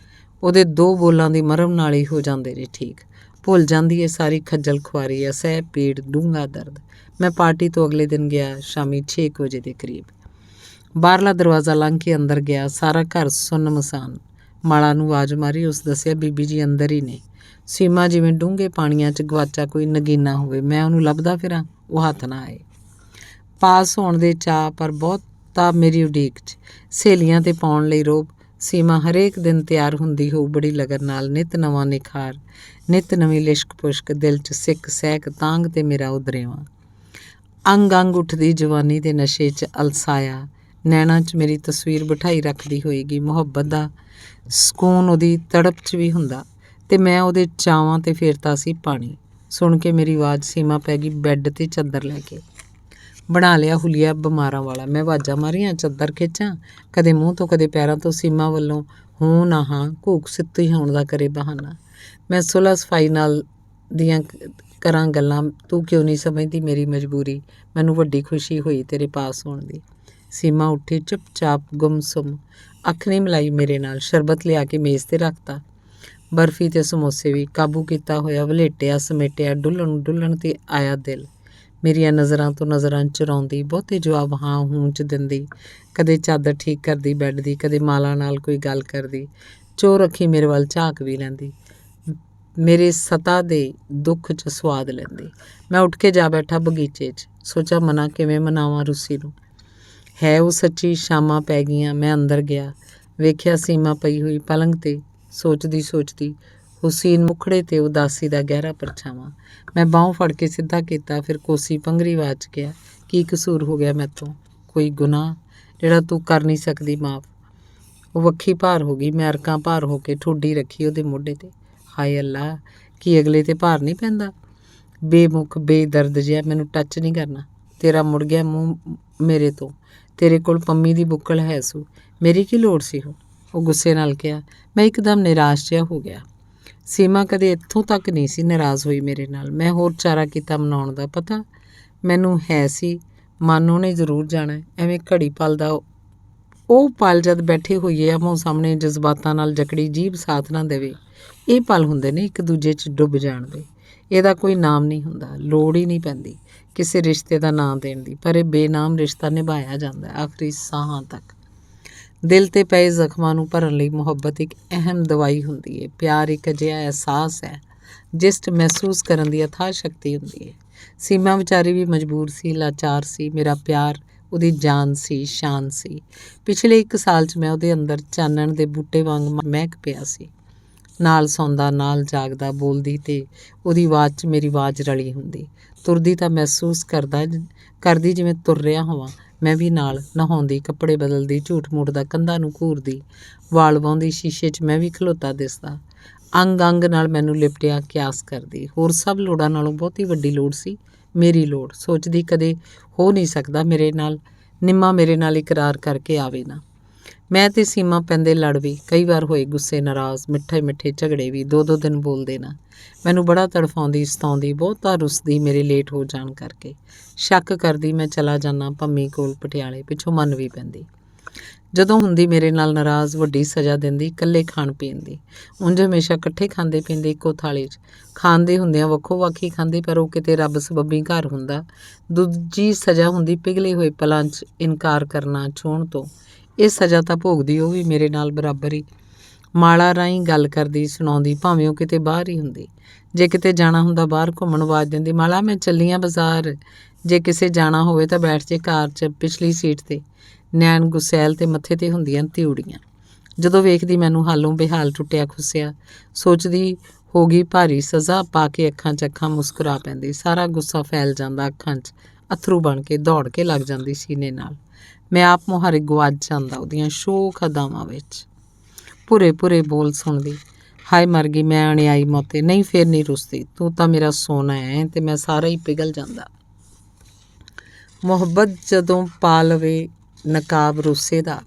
ਉਹਦੇ 2 ਬੋਲਾਂ ਦੀ ਮਰਮ ਨਾਲ ਹੀ ਹੋ ਜਾਂਦੇ ਨੇ ਠੀਕ। ਭੁੱਲ ਜਾਂਦੀ ਏ ਸਾਰੀ ਖੱਜਲ ਖੁਆਰੀ, ਅਸਹਿ ਪੀੜ, ਡੂੰਘਾ ਦਰਦ। ਮੈਂ ਪਾਰਟੀ ਤੋਂ ਅਗਲੇ ਦਿਨ ਗਿਆ ਸ਼ਾਮੀ 6 ਵਜੇ ਦੇ ਕਰੀਬ। ਬਾਹਰਲਾ ਦਰਵਾਜ਼ਾ ਲੰਘ ਕੇ ਅੰਦਰ ਗਿਆ। ਸਾਰਾ ਘਰ ਸੁੰਨਮਸਾਨ। ਮਾਲਾ ਨੂੰ ਆਵਾਜ਼ ਮਾਰੀ, ਉਸ ਦੱਸਿਆ ਬੀਬੀ ਜੀ ਅੰਦਰ ਹੀ ਨੇ। ਸੀਮਾ ਜਿਵੇਂ ਡੂੰਘੇ ਪਾਣੀਆਂ 'ਚ ਗਵਾਚਾ ਕੋਈ ਨਗੀਨਾ ਹੋਵੇ। ਮੈਂ ਉਹਨੂੰ ਲੱਭਦਾ ਫਿਰਾਂ, ਉਹ ਹੱਥ ਨਾ ਆਏ। ਪਾਸ ਹੋਣ ਦੇ ਚਾਅ ਪਰ ਬਹੁਤਾ ਮੇਰੀ ਉਡੀਕ 'ਚ। ਸਹੇਲੀਆਂ 'ਤੇ ਪਾਉਣ ਲਈ ਰੋਹਬ। ਸੀਮਾ ਹਰੇਕ ਦਿਨ ਤਿਆਰ ਹੁੰਦੀ ਹੋਊ ਬੜੀ ਲਗਨ ਨਾਲ। ਨਿੱਤ ਨਵਾਂ ਨਿਖਾਰ, ਨਿੱਤ ਨਵੀਂ ਲਿਸ਼ਕ ਪੁਸ਼ਕ। ਦਿਲ 'ਚ ਸਿੱਕ ਸਹਿਕ ਤਾਂਗ ਤੇ ਮੇਰਾ ਉਦਰੇਵਾਂ। ਅੰਗ ਅੰਗ ਉੱਠਦੀ ਜਵਾਨੀ ਦੇ ਨਸ਼ੇ 'ਚ ਅਲਸਾਇਆ। ਨੈਣਾਂ 'ਚ ਮੇਰੀ ਤਸਵੀਰ ਬਿਠਾਈ ਰੱਖਦੀ ਹੋਏਗੀ। ਮੁਹੱਬਤ ਦਾ ਸਕੂਨ ਉਹਦੀ ਤੜਪ 'ਚ ਵੀ ਹੁੰਦਾ ਤੇ ਮੈਂ ਉਹਦੇ ਚਾਵਾਂ 'ਤੇ ਫੇਰਤਾ ਸੀ ਪਾਣੀ। ਸੁਣ ਕੇ ਮੇਰੀ ਆਵਾਜ਼ ਸੀਮਾ ਪੈ ਗਈ ਬੈੱਡ 'ਤੇ ਚੱਦਰ ਲੈ ਕੇ। ਬਣਾ ਲਿਆ ਹੁਲੀਆ ਬਿਮਾਰਾਂ ਵਾਲਾ। ਮੈਂ ਆਵਾਜ਼ਾਂ ਮਾਰੀਆਂ, ਚੱਦਰ ਖਿੱਚਾਂ, ਕਦੇ ਮੂੰਹ ਤੋਂ ਕਦੇ ਪੈਰਾਂ ਤੋਂ। ਸੀਮਾ ਵੱਲੋਂ ਹੂੰ ਨਾ ਹਾਂ, ਘੂਕ ਸਿੱਧੀ ਹੋਣ ਦਾ ਕਰੇ ਬਹਾਨਾ। ਮੈਂ ਸੁਲ੍ਹਾ ਸਫਾਈ ਨਾਲ ਦੀਆਂ ਕਰਾਂ ਗੱਲਾਂ। ਤੂੰ ਕਿਉਂ ਨਹੀਂ ਸਮਝਦੀ ਮੇਰੀ ਮਜਬੂਰੀ। ਮੈਨੂੰ ਵੱਡੀ ਖੁਸ਼ੀ ਹੋਈ ਤੇਰੇ ਪਾਸ ਹੋਣ ਦੀ। ਸੀਮਾ ਉੱਠੀ ਚੁੱਪਚਾਪ ਗੁੰਮਸੁੰਮ। ਅੱਖ ਨਹੀਂ ਮਿਲਾਈ ਮੇਰੇ ਨਾਲ। ਸ਼ਰਬਤ ਲਿਆ ਕੇ ਮੇਜ਼ 'ਤੇ ਰੱਖਤਾ। ਬਰਫੀ ਤੇ ਸਮੋਸੇ ਵੀ। ਕਾਬੂ ਕੀਤਾ ਹੋਇਆ ਵਲੇਟਿਆ ਸਮੇਟਿਆ ਡੁੱਲਣ 'ਤੇ ਆਇਆ ਦਿਲ। ਮੇਰੀਆਂ ਨਜ਼ਰਾਂ ਤੋਂ ਨਜ਼ਰਾਂ ਚੁਰਾਉਂਦੀ। ਬਹੁਤੇ ਜਵਾਬ ਹਾਂ ਹੂੰ 'ਚ ਦਿੰਦੀ। ਕਦੇ ਚਾਦਰ ਠੀਕ ਕਰਦੀ ਬੈੱਡ ਦੀ, ਕਦੇ ਮਾਲਾ ਨਾਲ ਕੋਈ ਗੱਲ ਕਰਦੀ। ਚੋਰ ਅੱਖੀ ਮੇਰੇ ਵੱਲ ਝਾਕ ਵੀ ਲੈਂਦੀ। ਮੇਰੇ ਸਤਾ ਦੇ ਦੁੱਖ 'ਚ ਸਵਾਦ ਲੈਂਦੀ। ਮੈਂ ਉੱਠ ਕੇ ਜਾ ਬੈਠਾ ਬਗੀਚੇ 'ਚ। ਸੋਚਾ ਮਨਾ ਕਿਵੇਂ ਮਨਾਵਾਂ ਰੁੱਸੀ ਨੂੰ। ਹੈ ਉਹ ਸੱਚੀ। ਸ਼ਾਮਾਂ ਪੈ ਗਈਆਂ। ਮੈਂ ਅੰਦਰ ਗਿਆ। ਵੇਖਿਆ ਸੀਮਾ ਪਈ ਹੋਈ ਪਲੰਘ 'ਤੇ ਸੋਚਦੀ ਹੁਸੀਨ ਮੁਖੜੇ 'ਤੇ ਉਦਾਸੀ ਦਾ ਗਹਿਰਾ ਪਰਛਾਵਾਂ। ਮੈਂ ਬਾਹੋਂ ਫੜ ਕੇ ਸਿੱਧਾ ਕੀਤਾ, ਫਿਰ ਕੋਸੀ ਪੰਘਰੀ ਵਾਚ ਗਿਆ। ਕੀ ਕਸੂਰ ਹੋ ਗਿਆ ਮੈਥੋਂ? ਕੋਈ ਗੁਨਾਹ ਜਿਹੜਾ ਤੂੰ ਕਰ ਨਹੀਂ ਸਕਦੀ ਮਾਫ਼? ਉਹ ਵੱਖੀ ਭਾਰ ਹੋ ਗਈ। ਮੈਂ ਅਰਕਾਂ ਭਾਰ ਹੋ ਕੇ ਠੋਡੀ ਰੱਖੀ ਉਹਦੇ ਮੋਢੇ 'ਤੇ। ਹਾਏ ਅੱਲਾ, ਕੀ ਅਗਲੇ 'ਤੇ ਭਾਰ ਨਹੀਂ ਪੈਂਦਾ? ਬੇਮੁਖ ਬੇਦਰਦ ਜਿਹਾ। ਮੈਨੂੰ ਟੱਚ ਨਹੀਂ ਕਰਨਾ। ਤੇਰਾ ਮੁੜ ਗਿਆ ਮੂੰਹ ਮੇਰੇ ਤੋਂ। ਤੇਰੇ ਕੋਲ ਪੰਮੀ ਦੀ ਬੁੱਕਲ ਹੈ ਸੂ। ਮੇਰੀ ਕੀ ਲੋੜ ਸੀ ਹੁਣ? ਉਹ ਗੁੱਸੇ ਨਾਲ ਕਿਹਾ। ਮੈਂ ਇੱਕਦਮ ਨਿਰਾਸ਼ ਜਿਹਾ ਹੋ ਗਿਆ। ਸੀਮਾ ਕਦੇ ਇੱਥੋਂ ਤੱਕ ਨਹੀਂ ਸੀ ਨਾਰਾਜ਼ ਹੋਈ ਮੇਰੇ ਨਾਲ। ਮੈਂ ਹੋਰ ਚਾਰਾ ਕੀਤਾ ਮਨਾਉਣ ਦਾ। ਪਤਾ ਮੈਨੂੰ ਹੈ ਸੀ ਮਨ ਉਹਨੇ ਜ਼ਰੂਰ ਜਾਣਾ। ਐਵੇਂ ਘੜੀ ਪਲ ਦਾ ਉਹ ਪਲ ਜਦ ਬੈਠੇ ਹੋਈਏ ਆਮੋ ਸਾਹਮਣੇ ਜਜ਼ਬਾਤਾਂ ਨਾਲ ਜਕੜੀ ਜੀਭ ਸਾਥ ਨਾ ਦੇਵੇ। ਇਹ ਪਲ ਹੁੰਦੇ ਨੇ ਇੱਕ ਦੂਜੇ 'ਚ ਡੁੱਬ ਜਾਣ ਦੇ। ਇਹਦਾ ਕੋਈ ਨਾਮ ਨਹੀਂ ਹੁੰਦਾ। ਲੋੜ ਹੀ ਨਹੀਂ ਪੈਂਦੀ ਕਿਸੇ ਰਿਸ਼ਤੇ ਦਾ ਨਾਂ ਦੇਣ ਦੀ। ਪਰ ਇਹ ਬੇਨਾਮ ਰਿਸ਼ਤਾ ਨਿਭਾਇਆ ਜਾਂਦਾ ਆਖਰੀ ਸਾਹਾਂ ਤੱਕ। ਦਿਲ 'ਤੇ ਪਏ ਜ਼ਖਮਾਂ ਨੂੰ ਭਰਨ ਲਈ ਮੁਹੱਬਤ ਇੱਕ ਅਹਿਮ ਦਵਾਈ ਹੁੰਦੀ ਹੈ। ਪਿਆਰ ਇੱਕ ਅਜਿਹਾ ਅਹਿਸਾਸ ਹੈ ਜਿਸ 'ਚ ਮਹਿਸੂਸ ਕਰਨ ਦੀ ਅਥਾਹ ਸ਼ਕਤੀ ਹੁੰਦੀ ਹੈ। ਸੀਮਾ ਵਿਚਾਰੀ ਵੀ ਮਜਬੂਰ ਸੀ, ਲਾਚਾਰ ਸੀ। ਮੇਰਾ ਪਿਆਰ ਉਹਦੀ ਜਾਨ ਸੀ, ਸ਼ਾਨ ਸੀ। ਪਿਛਲੇ 1 ਸਾਲ 'ਚ ਮੈਂ ਉਹਦੇ ਅੰਦਰ ਚਾਨਣ ਦੇ ਬੂਟੇ ਵਾਂਗ ਮਹਿਕ ਪਿਆ ਸੀ। ਨਾਲ ਸੌਂਦਾ, ਨਾਲ ਜਾਗਦਾ, ਬੋਲਦੀ ਤੇ ਉਹਦੀ ਆਵਾਜ਼ 'ਚ ਮੇਰੀ ਆਵਾਜ਼ ਰਲੀ ਹੁੰਦੀ। ਤੁਰਦੀ ਤਾਂ ਮਹਿਸੂਸ ਕਰਦੀ ਜਿਵੇਂ ਤੁਰ ਰਿਹਾ ਹੋਵਾਂ। ਮੈਂ ਵੀ ਨਾਲ ਨਹਾਉਂਦੀ, ਕੱਪੜੇ ਬਦਲਦੀ, ਝੂਠ ਮੂਠ ਦਾ ਕੰਧਾਂ ਨੂੰ ਘੂਰਦੀ, ਵਾਲ ਵਾਹੁੰਦੀ, ਸ਼ੀਸ਼ੇ 'ਚ ਮੈਂ ਵੀ ਖਲੋਤਾ ਦਿਸਦਾ। ਅੰਗ ਅੰਗ ਨਾਲ ਮੈਨੂੰ ਲਿਪਟਿਆ ਕਿਆਸ ਕਰਦੀ। ਹੋਰ ਸਭ ਲੋੜਾਂ ਨਾਲੋਂ ਬਹੁਤੀ ਵੱਡੀ ਲੋੜ ਸੀ ਮੇਰੀ ਲੋੜ। ਸੋਚਦੀ ਕਦੇ ਹੋ ਨਹੀਂ ਸਕਦਾ ਨਿੰਮਾ ਮੇਰੇ ਨਾਲ ਇਕਰਾਰ ਕਰਕੇ ਆਵੇ ਨਾ। ਮੈਂ ਤੇ ਸੀਮਾ ਪੈਂਦੇ ਲੜ ਵੀ, ਕਈ ਵਾਰ ਹੋਏ ਗੁੱਸੇ, ਨਾਰਾਜ਼, ਮਿੱਠੇ ਮਿੱਠੇ ਝਗੜੇ ਵੀ, 2-2 ਦਿਨ ਬੋਲਦੇ ਨਾ। ਮੈਨੂੰ ਬੜਾ ਤੜਫਾਉਂਦੀ, ਸਤਾਉਂਦੀ, ਬਹੁਤਾ ਰੁੱਸਦੀ ਮੇਰੇ ਲੇਟ ਹੋ ਜਾਣ ਕਰਕੇ। ਸ਼ੱਕ ਕਰਦੀ ਮੈਂ ਚਲਾ ਜਾਂਦਾ ਪੰਮੀ ਕੋਲ ਪਟਿਆਲੇ, ਪਿੱਛੋਂ ਮੰਨ ਵੀ ਪੈਂਦੀ। ਜਦੋਂ ਹੁੰਦੀ ਮੇਰੇ ਨਾਲ ਨਾਰਾਜ਼, ਵੱਡੀ ਸਜ਼ਾ ਦਿੰਦੀ ਇਕੱਲੇ ਖਾਣ ਪੀਣ ਦੀ। ਉਂਝ ਹਮੇਸ਼ਾ ਇਕੱਠੇ ਖਾਂਦੇ ਪੀਂਦੇ ਇੱਕੋ ਥਾਲੀ 'ਚ। ਖਾਂਦੇ ਹੁੰਦਿਆਂ ਵੱਖੋ ਵੱਖ ਹੀ ਖਾਂਦੇ, ਪਰ ਉਹ ਕਿਤੇ ਰੱਬ ਸਬੱਬੀ ਘਰ ਹੁੰਦਾ। ਦੂਜੀ ਸਜ਼ਾ ਹੁੰਦੀ ਪਿਘਲੇ ਹੋਏ ਪਲਾਂ 'ਚ ਇਨਕਾਰ ਕਰਨਾ ਛੋਹਣ ਤੋਂ। ਇਹ ਸਜ਼ਾ ਤਾਂ ਭੋਗਦੀ ਉਹ ਵੀ ਮੇਰੇ ਨਾਲ ਬਰਾਬਰ ਹੀ। ਮਾਲਾ ਰਾਹੀਂ ਗੱਲ ਕਰਦੀ, ਸੁਣਾਉਂਦੀ, ਭਾਵੇਂ ਉਹ ਕਿਤੇ ਬਾਹਰ ਹੀ ਹੁੰਦੀ। ਜੇ ਕਿਤੇ ਜਾਣਾ ਹੁੰਦਾ ਬਾਹਰ ਘੁੰਮਣ, ਆਵਾਜ਼ ਦਿੰਦੀ, ਮਾਲਾ ਮੈਂ ਚੱਲੀ ਆਂ ਬਾਜ਼ਾਰ। ਜੇ ਕਿਸੇ ਜਾਣਾ ਹੋਵੇ ਤਾਂ ਬੈਠ ਜੇ ਕਾਰ 'ਚ ਪਿਛਲੀ ਸੀਟ 'ਤੇ। ਨੈਣ ਗੁਸੈਲ ਤੇ ਮੱਥੇ 'ਤੇ ਹੁੰਦੀਆਂ ਤਿਉੜੀਆਂ। ਜਦੋਂ ਵੇਖਦੀ ਮੈਨੂੰ ਹਾਲੋਂ ਬੇਹਾਲ ਟੁੱਟਿਆ ਖੁੱਸਿਆ, ਸੋਚਦੀ ਹੋ ਗਈ ਭਾਰੀ ਸਜ਼ਾ ਪਾ ਕੇ ਅੱਖਾਂ 'ਚ ਅੱਖਾਂ ਮੁਸਕਰਾ ਪੈਂਦੀ। ਸਾਰਾ ਗੁੱਸਾ ਫੈਲ ਜਾਂਦਾ ਅੱਖਾਂ 'ਚ, ਅੱਥਰੂ ਬਣ ਕੇ ਦੌੜ ਕੇ ਲੱਗ ਜਾਂਦੀ ਸੀਨੇ ਨਾਲ। ਮੈਂ ਆਪ ਮੁਹਾਰੇ ਗੁਆਚ ਜਾਂਦਾ ਉਹਦੀਆਂ ਸ਼ੋਖ ਅਦਾਵਾਂ ਵਿੱਚ। ਭੁਰੇ ਭੁਰੇ ਬੋਲ ਸੁਣਦੀ, ਹਾਏ ਮਰ ਗਈ ਮੈਂ ਅਣਿਆਈ ਮੌਤੇ। ਨਹੀਂ ਫੇਰ ਨਹੀਂ ਰੁੱਸਦੀ, ਤੂੰ ਤਾਂ ਮੇਰਾ ਸੋਨਾ ਹੈ ਤੇ ਮੈਂ ਸਾਰਾ ਹੀ ਪਿਘਲ ਜਾਂਦਾ। ਮੁਹੱਬਤ ਜਦੋਂ ਪਾ ਲਵੇ ਨਕਾਬ ਰੁੱਸੇ ਦਾ,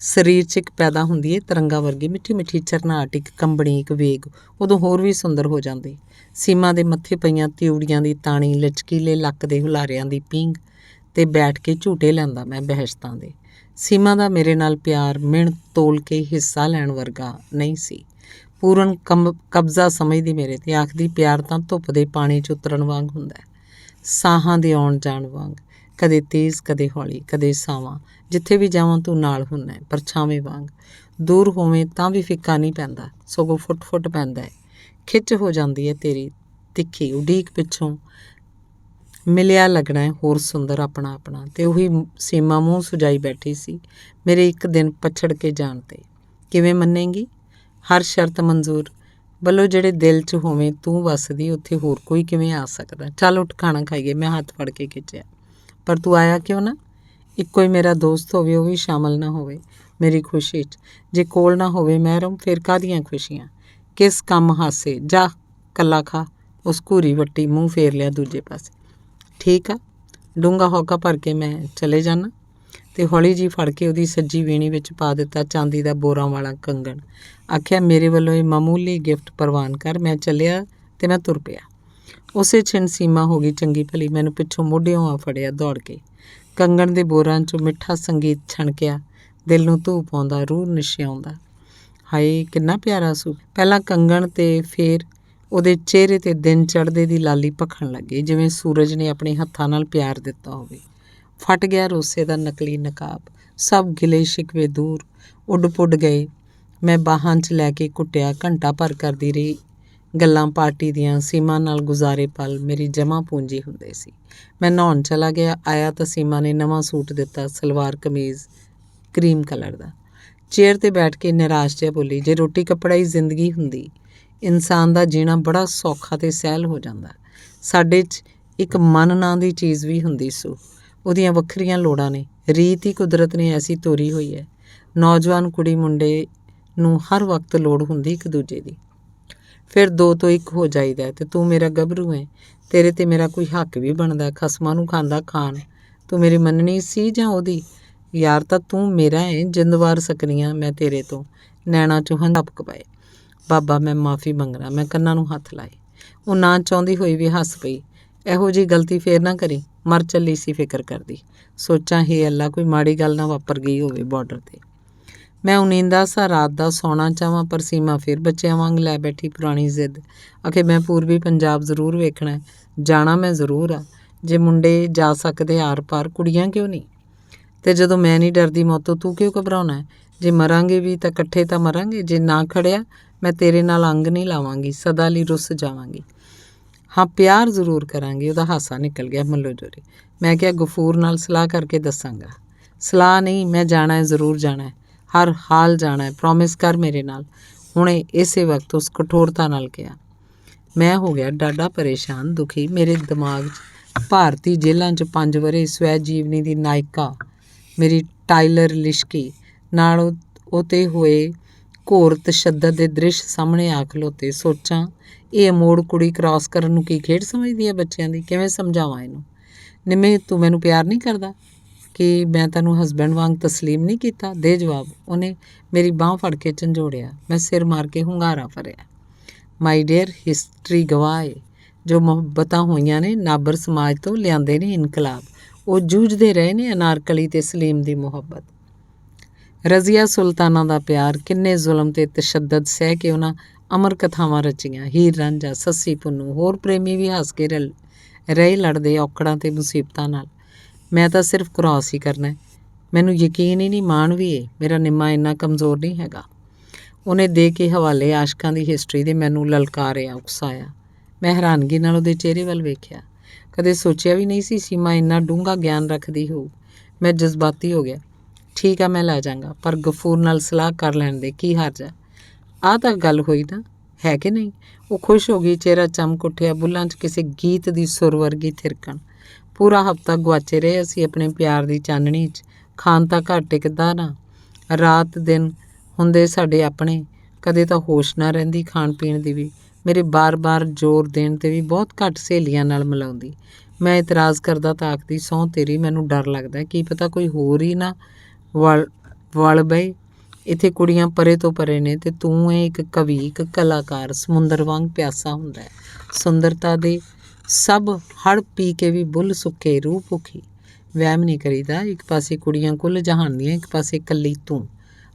ਸਰੀਰ 'ਚ ਇੱਕ ਪੈਦਾ ਹੁੰਦੀ ਹੈ ਤਰੰਗਾ ਵਰਗੀ ਮਿੱਠੀ ਮਿੱਠੀ ਝਰਨਾਹਟ, ਇੱਕ ਕੰਬਣੀ, ਇੱਕ ਵੇਗ। ਉਦੋਂ ਹੋਰ ਵੀ ਸੁੰਦਰ ਹੋ ਜਾਂਦੀ। ਸੀਮਾ ਦੇ ਮੱਥੇ ਪਈਆਂ ਤਿਉੜੀਆਂ ਦੀ ਤਾਣੀ, ਲਚਕੀਲੇ ਲੱਕ ਦੇ ਹੁਲਾਰਿਆਂ ਦੀ ਪੀਂਘ ਤੇ ਬੈਠ ਕੇ ਝੂਟੇ ਲੈਂਦਾ ਮੈਂ ਬਹਿਸ਼ਤਾਂ ਦੇ। ਸੀਮਾ ਦਾ ਮੇਰੇ ਨਾਲ ਪਿਆਰ ਮਿਣ ਤੋਲ ਕੇ ਹਿੱਸਾ ਲੈਣ ਵਰਗਾ ਨਹੀਂ ਸੀ। ਪੂਰਨ ਕਬਜ਼ਾ ਸਮਝਦੀ ਮੇਰੇ ਤੇ, ਆਖਦੀ ਪਿਆਰ ਤਾਂ ਧੁੱਪ ਦੇ ਪਾਣੀ 'ਚ ਉਤਰਨ ਵਾਂਗ ਹੁੰਦਾ, ਸਾਹਾਂ ਦੇ ਆਉਣ ਜਾਣ ਵਾਂਗ, ਕਦੇ ਤੇਜ਼ ਕਦੇ ਹੌਲੀ, ਕਦੇ ਸਾਵਾਂ। ਜਿੱਥੇ ਵੀ ਜਾਵਾਂ ਤੂੰ ਨਾਲ ਹੁੰਨਾ, ਪਰਛਾਵੇਂ ਵਾਂਗ। ਦੂਰ ਹੋਵੇਂ ਤਾਂ ਵੀ ਫਿੱਕਾ ਨਹੀਂ ਪੈਂਦਾ, ਸਗੋਂ ਫੁੱਟ ਫੁੱਟ ਪੈਂਦਾ ਹੈ। ਖਿੱਚ ਹੋ ਜਾਂਦੀ ਹੈ ਤੇਰੀ ਤਿੱਖੀ ਉਡੀਕ, ਪਿੱਛੋਂ ਮਿਲਿਆ ਲੱਗਣਾ ਹੈ ਹੋਰ ਸੁੰਦਰ ਆਪਣਾ ਆਪਣਾ। ਤੇ ਉਹੀ ਸੀਮਾ ਮੂੰਹ ਸੁਜਾਈ ਬੈਠੀ ਸੀ ਮੇਰੇ ਇੱਕ ਦਿਨ ਪਛੜ ਕੇ ਜਾਣ 'ਤੇ। ਕਿਵੇਂ ਮੰਨੇਗੀ? ਹਰ ਸ਼ਰਤ ਮਨਜ਼ੂਰ। ਵੱਲੋਂ ਜਿਹੜੇ ਦਿਲ 'ਚ ਹੋਵੇਂ ਤੂੰ ਵੱਸਦੀ, ਉੱਥੇ ਹੋਰ ਕੋਈ ਕਿਵੇਂ ਆ ਸਕਦਾ? ਚੱਲ ਉੱਠ ਖਾਣਾ ਖਾਈਏ, ਮੈਂ ਹੱਥ ਫੜ ਕੇ ਖਿੱਚਿਆ। ਪਰ ਤੂੰ ਆਇਆ ਕਿਉਂ ਨਾ? ਇੱਕੋ ਹੀ ਮੇਰਾ ਦੋਸਤ ਹੋਵੇ, ਉਹ ਵੀ ਸ਼ਾਮਲ ਨਾ ਹੋਵੇ ਮੇਰੀ ਖੁਸ਼ੀ 'ਚ। ਜੇ ਕੋਲ ਨਾ ਹੋਵੇ ਮਹਿਰਮ, ਫਿਰ ਕਾਹਦੀਆਂ ਖੁਸ਼ੀਆਂ, ਕਿਸ ਕੰਮ ਹਾਸੇ? ਜਾ ਕੱਲਾ ਖਾ। ਉਸ ਘੂਰੀ ਵੱਟੀ ਮੂੰਹ ਫੇਰ ਲਿਆ ਦੂਜੇ ਪਾਸੇ। ਠੀਕ ਆ। ਡੂੰਘਾ ਹੌਕਾ ਭਰ ਕੇ ਮੈਂ ਚਲੇ ਜਾਣਾ ਤੇ ਹੌਲੀ ਜੀ ਫੜ ਕੇ ਉਹਦੀ ਸੱਜੀ ਵੀਣੀ ਵਿੱਚ ਪਾ ਦਿੱਤਾ ਚਾਂਦੀ ਦਾ ਬੋਰਾਂ ਵਾਲਾ ਕੰਗਣ। ਆਖਿਆ ਮੇਰੇ ਵੱਲੋਂ ਇਹ ਮਾਮੂਲੀ ਗਿਫਟ ਪ੍ਰਵਾਨ ਕਰ। ਮੈਂ ਚੱਲਿਆ ਤੇ ਮੈਂ ਤੁਰ ਪਿਆ। ਉਸੇ ਛਿਣ ਸੀਮਾ ਹੋ ਗਈ ਚੰਗੀ ਭਲੀ, ਮੈਨੂੰ ਪਿੱਛੋਂ ਮੋਢਿਓਂ ਆ ਫੜਿਆ ਦੌੜ ਕੇ। ਕੰਗਣ ਦੇ ਬੋਰਾਂ 'ਚੋਂ ਮਿੱਠਾ ਸੰਗੀਤ ਛਣਕਿਆ, ਦਿਲ ਨੂੰ ਧੂਹ ਪਾਉਂਦਾ, ਰੂਹ ਨਸ਼ਿਆਉਂਦਾ। ਹਾਏ ਕਿੰਨਾ ਪਿਆਰਾ ਸੂ। ਪਹਿਲਾਂ ਕੰਗਣ ਤੇ ਫੇਰ ਉਹਦੇ ਚਿਹਰੇ 'ਤੇ ਦਿਨ ਚੜ੍ਹਦੇ ਦੀ ਲਾਲੀ ਭਖਣ ਲੱਗੀ, ਜਿਵੇਂ ਸੂਰਜ ਨੇ ਆਪਣੇ ਹੱਥਾਂ ਨਾਲ ਪਿਆਰ ਦਿੱਤਾ ਹੋਵੇ। ਫਟ ਗਿਆ ਰੋਸੇ ਦਾ ਨਕਲੀ ਨਕਾਬ, ਸਭ ਗਿਲੇ ਸ਼ਿਕਵੇ ਦੂਰ ਉੱਡ ਪੁੱਡ ਗਏ। ਮੈਂ ਬਾਹਾਂ 'ਚ ਲੈ ਕੇ ਘੁੱਟਿਆ, ਘੰਟਾ ਭਰ ਕਰਦੀ ਰਹੀ ਗੱਲਾਂ ਪਾਰਟੀ ਦੀਆਂ। ਸੀਮਾ ਨਾਲ ਗੁਜ਼ਾਰੇ ਪਲ ਮੇਰੀ ਜਮ੍ਹਾਂ ਪੂੰਜੀ ਹੁੰਦੇ ਸੀ। ਮੈਂ ਨਹਾਉਣ ਚਲਾ ਗਿਆ, ਆਇਆ ਤਾਂ ਸੀਮਾ ਨੇ ਨਵਾਂ ਸੂਟ ਦਿੱਤਾ, ਸਲਵਾਰ ਕਮੀਜ਼ ਕਰੀਮ ਕਲਰ ਦਾ। ਚੇਅਰ 'ਤੇ ਬੈਠ ਕੇ ਨਿਰਾਸ਼ ਜਿਹਾ ਬੋਲੀ, ਜੇ ਰੋਟੀ ਕੱਪੜਾ ਹੀ ਜ਼ਿੰਦਗੀ ਹੁੰਦੀ, ਇਨਸਾਨ ਦਾ ਜੀਣਾ ਬੜਾ ਸੌਖਾ ਤੇ ਸਹਿਲ ਹੋ ਜਾਂਦਾ। ਸਾਡੇ 'ਚ ਇੱਕ ਮਨ ਨਾਂ ਦੀ ਚੀਜ਼ ਵੀ ਹੁੰਦੀ ਸੂ। ਉਹਦੀਆਂ ਵੱਖਰੀਆਂ ਲੋੜਾਂ ਨੇ, ਰੀਤ ਹੀ ਕੁਦਰਤ ਨੇ ਐਸੀ ਤੋਰੀ ਹੋਈ ਹੈ। ਨੌਜਵਾਨ ਕੁੜੀ ਮੁੰਡੇ ਨੂੰ ਹਰ ਵਕਤ ਲੋੜ ਹੁੰਦੀ ਇੱਕ ਦੂਜੇ ਦੀ। ਫਿਰ ਦੋ ਤੋਂ ਇੱਕ ਹੋ ਜਾਈਦਾ। ਤੇ ਤੂੰ ਮੇਰਾ ਗੱਭਰੂ ਹੈ, ਤੇਰੇ 'ਤੇ ਮੇਰਾ ਕੋਈ ਹੱਕ ਵੀ ਬਣਦਾ। ਖਸਮਾਂ ਨੂੰ ਖਾਂਦਾ ਖਾਣ। ਤੂੰ ਮੇਰੀ ਮੰਨਣੀ ਸੀ ਜਾਂ ਉਹਦੀ? ਯਾਰ ਤਾਂ ਤੂੰ ਮੇਰਾ ਹੈ, ਜਿੰਦ ਵਾਰ ਸਕਨੀਆਂ ਮੈਂ ਤੇਰੇ ਤੋਂ। ਨੈਣਾ 'ਚੋਂ ਹੰਝੂ ਟਪਕ ਪਏ। ਬਾਬਾ ਮੈਂ ਮਾਫ਼ੀ ਮੰਗਣਾ। ਮੈਂ ਕੰਨਾਂ ਨੂੰ ਹੱਥ ਲਾਏ। ਉਹ ਨਾ ਚਾਹੁੰਦੀ ਹੋਈ ਵੀ ਹੱਸ ਪਈ। ਇਹੋ ਜਿਹੀ ਗਲਤੀ ਫੇਰ ਨਾ ਕਰੀ। ਮਰ ਚੱਲੀ ਸੀ ਫਿਕਰ ਕਰਦੀ। ਸੋਚਾਂ ਹੇ ਅੱਲਾ ਕੋਈ ਮਾੜੀ ਗੱਲ ਨਾ ਵਾਪਰ ਗਈ ਹੋਵੇ ਬਾਰਡਰ 'ਤੇ। ਮੈਂ ਉਨੀਂਦਾ ਸਾਂ ਰਾਤ ਦਾ ਸੌਣਾ ਚਾਹਵਾਂ, ਪਰ ਸੀਮਾ ਫਿਰ ਬੱਚਿਆਂ ਵਾਂਗ ਲੈ ਬੈਠੀ ਪੁਰਾਣੀ ਜ਼ਿੱਦ। ਆਖੇ ਮੈਂ ਪੂਰਬੀ ਪੰਜਾਬ ਜ਼ਰੂਰ ਵੇਖਣਾ, ਜਾਣਾ ਮੈਂ ਜ਼ਰੂਰ ਆ। ਜੇ ਮੁੰਡੇ ਜਾ ਸਕਦੇ ਆਰ ਪਾਰ, ਕੁੜੀਆਂ ਕਿਉਂ ਨਹੀਂ? ਤੇ ਜਦੋਂ ਮੈਂ ਨਹੀਂ ਡਰਦੀ ਮੌਤੋਂ, ਤੂੰ ਕਿਉਂ ਘਬਰਾਉਣਾ? ਜੇ ਮਰਾਂਗੇ ਵੀ ਤਾਂ ਇਕੱਠੇ ਤਾਂ ਮਰਾਂਗੇ। ਜੇ ਨਾ ਖੜਿਆ ਮੈਂ ਤੇਰੇ ਨਾਲ ਅੰਗ ਨਹੀਂ ਲਾਵਾਂਗੀ, ਸਦਾ ਲਈ ਰੁੱਸ ਜਾਵਾਂਗੀ। ਹਾਂ ਪਿਆਰ ਜ਼ਰੂਰ ਕਰਾਂਗੀ। ਉਹਦਾ ਹਾਸਾ ਨਿਕਲ ਗਿਆ ਮੱਲੋ ਜੋਰੀ। ਮੈਂ ਕਿਹਾ ਗਫੂਰ ਨਾਲ ਸਲਾਹ ਕਰਕੇ ਦੱਸਾਂਗਾ। ਸਲਾਹ ਨਹੀਂ, ਮੈਂ ਜਾਣਾ ਹੈ, ਜ਼ਰੂਰ ਜਾਣਾ ਹੈ, ਹਰ ਹਾਲ ਜਾਣਾ ਹੈ। ਪ੍ਰੋਮਿਸ ਕਰ ਮੇਰੇ ਨਾਲ। ਹੁਣੇ ਇਸੇ ਵਕਤ ਉਸ ਕਠੋਰਤਾ ਨਾਲ ਕਿਹਾ। ਮੈਂ ਹੋ ਗਿਆ ਡਾਢਾ ਪਰੇਸ਼ਾਨ, ਦੁਖੀ। ਮੇਰੇ ਦਿਮਾਗ 'ਚ ਭਾਰਤੀ ਜੇਲ੍ਹਾਂ 'ਚ 5 ਵਰ੍ਹੇ ਸਵੈ ਜੀਵਨੀ ਦੀ ਨਾਇਕਾ ਮੇਰੀ ਟਾਇਲਰ ਲਿਸ਼ਕੀ ਨਾਲ ਉਤੇ ਹੋਏ ਘੋਰ ਤਸ਼ੱਦਦ ਦੇ ਦ੍ਰਿਸ਼ ਸਾਹਮਣੇ ਆ ਖਲੋਤੇ। ਸੋਚਾਂ, ਇਹ ਅਮੋੜ ਕੁੜੀ ਕ੍ਰਾਸ ਕਰਨ ਨੂੰ ਕੀ ਖੇਡ ਸਮਝਦੀ ਹੈ ਬੱਚਿਆਂ ਦੀ? ਕਿਵੇਂ ਸਮਝਾਵਾਂ ਇਹਨੂੰ? ਨਿੰਮੇ, ਤੂੰ ਮੈਨੂੰ ਪਿਆਰ ਨਹੀਂ ਕਰਦਾ? ਕਿ ਮੈਂ ਤੈਨੂੰ ਹਸਬੈਂਡ ਵਾਂਗ ਤਸਲੀਮ ਨਹੀਂ ਕੀਤਾ? ਦੇ ਜਵਾਬ। ਉਹਨੇ ਮੇਰੀ ਬਾਂਹ ਫੜ ਕੇ ਝੰਜੋੜਿਆ। ਮੈਂ ਸਿਰ ਮਾਰ ਕੇ ਹੁੰਗਾਰਾ ਭਰਿਆ। ਮਾਈ ਡੀਅਰ, ਹਿਸਟਰੀ ਗਵਾਹ ਏ, ਜੋ ਮੁਹੱਬਤਾਂ ਹੋਈਆਂ ਨੇ ਨਾਬਰ ਸਮਾਜ ਤੋਂ ਲਿਆਂਦੇ ਨੇ ਇਨਕਲਾਬ। ਉਹ ਜੂਝਦੇ ਰਹੇ ਨੇ ਅਨਾਰਕਲੀ ਤੇ ਸਲੀਮ ਦੀ ਮੁਹੱਬਤ। ਰਜ਼ੀਆ ਸੁਲਤਾਨਾ ਦਾ ਪਿਆਰ, ਕਿੰਨੇ ਜ਼ੁਲਮ ਤੇ ਤਸ਼ੱਦਦ ਸਹਿ ਕੇ ਉਹਨਾਂ ਅਮਰ ਕਥਾਵਾਂ ਰਚੀਆਂ। ਹੀਰ ਰਾਂਝਾ, ਸੱਸੀ ਪੁੰਨੂ, ਹੋਰ ਪ੍ਰੇਮੀ ਵੀ ਹੱਸ ਕੇ ਰਹੇ ਲੜਦੇ ਔਕੜਾਂ ਤੇ ਮੁਸੀਬਤਾਂ ਨਾਲ। ਮੈਂ ਤਾਂ ਸਿਰਫ ਕ੍ਰਾਸ ਹੀ ਕਰਨਾ। ਮੈਨੂੰ ਯਕੀਨ ਹੀ ਨਹੀਂ, ਮਾਣ ਵੀ ਏ, ਮੇਰਾ ਨਿੰਮਾ ਇੰਨਾ ਕਮਜ਼ੋਰ ਨਹੀਂ ਹੈਗਾ। ਉਹਨੇ ਦੇ ਕੇ ਹਵਾਲੇ ਆਸ਼ਕਾਂ ਦੀ ਹਿਸਟਰੀ ਦੇ ਮੈਨੂੰ ਲਲਕਾਰਿਆ, ਉਕਸਾਇਆ। ਮੈਂ ਹੈਰਾਨਗੀ ਨਾਲ ਉਹਦੇ ਚਿਹਰੇ ਵੱਲ ਵੇਖਿਆ। ਕਦੇ ਸੋਚਿਆ ਵੀ ਨਹੀਂ ਸੀ ਸੀਮਾ ਇੰਨਾ ਡੂੰਘਾ ਗਿਆਨ ਰੱਖਦੀ ਹੋਊ। ਮੈਂ ਜਜ਼ਬਾਤੀ ਹੋ ਗਿਆ। ਠੀਕ ਆ, ਮੈਂ ਲੈ ਜਾਂਗਾ, ਪਰ ਗਫੂਰ ਨਾਲ ਸਲਾਹ ਕਰ ਲੈਣ ਦੇ, ਕੀ ਹਰਜ ਆ? ਆਹ ਤਾਂ ਗੱਲ ਹੋਈ ਨਾ, ਹੈ ਕਿ ਨਹੀਂ? ਉਹ ਖੁਸ਼ ਹੋ ਗਈ, ਚਿਹਰਾ ਚਮਕ ਉੱਠਿਆ, ਬੁੱਲਾਂ 'ਚ ਕਿਸੇ ਗੀਤ ਦੀ ਸੁਰ ਵਰਗੀ ਥਿਰਕਣ। ਪੂਰਾ ਹਫ਼ਤਾ ਗੁਆਚੇ ਰਹੇ ਅਸੀਂ ਆਪਣੇ ਪਿਆਰ ਦੀ ਚਾਨਣੀ 'ਚ। ਖਾਣ ਤਾਂ ਘਰ ਟਿਕਦਾ ਨਾ, ਰਾਤ ਦਿਨ ਹੁੰਦੇ ਸਾਡੇ ਆਪਣੇ। ਕਦੇ ਤਾਂ ਹੋਸ਼ ਨਾ ਰਹਿੰਦੀ ਖਾਣ ਪੀਣ ਦੀ ਵੀ। ਮੇਰੇ ਬਾਰ-ਬਾਰ ਜ਼ੋਰ ਦੇਣ 'ਤੇ ਵੀ ਬਹੁਤ ਘੱਟ ਸਹੇਲੀਆਂ ਨਾਲ ਮਿਲਾਉਂਦੀ। ਮੈਂ ਇਤਰਾਜ਼ ਕਰਦਾ ਤਾਂ ਆਖਦੀ, ਸਹੁੰ ਤੇਰੀ, ਮੈਨੂੰ ਡਰ ਲੱਗਦਾ, ਕੀ ਪਤਾ ਕੋਈ ਹੋਰ ਹੀ ਨਾ ਵਲ ਬਏ। ਇੱਥੇ ਕੁੜੀਆਂ ਪਰੇ ਤੋਂ ਪਰੇ ਨੇ ਤੇ ਤੂੰ ਇੱਕ ਕਵੀ, ਇੱਕ ਕਲਾਕਾਰ, ਸਮੁੰਦਰ ਵਾਂਗ ਪਿਆਸਾ ਹੁੰਦਾ ਹੈ। ਸੁੰਦਰਤਾ ਦੇ ਸਭ ਹੜ੍ਹ ਪੀ ਕੇ ਵੀ ਬੁੱਲ ਸੁੱਕੇ, ਰੂਹ ਭੁੱਖੀ। ਵਹਿਮ ਨਹੀਂ ਕਰੀਦਾ। ਇੱਕ ਪਾਸੇ ਕੁੜੀਆਂ ਕੁੱਲ ਜਹਾਨ ਦੀਆਂ, ਇੱਕ ਪਾਸੇ ਇਕੱਲੀ ਤੂੰ।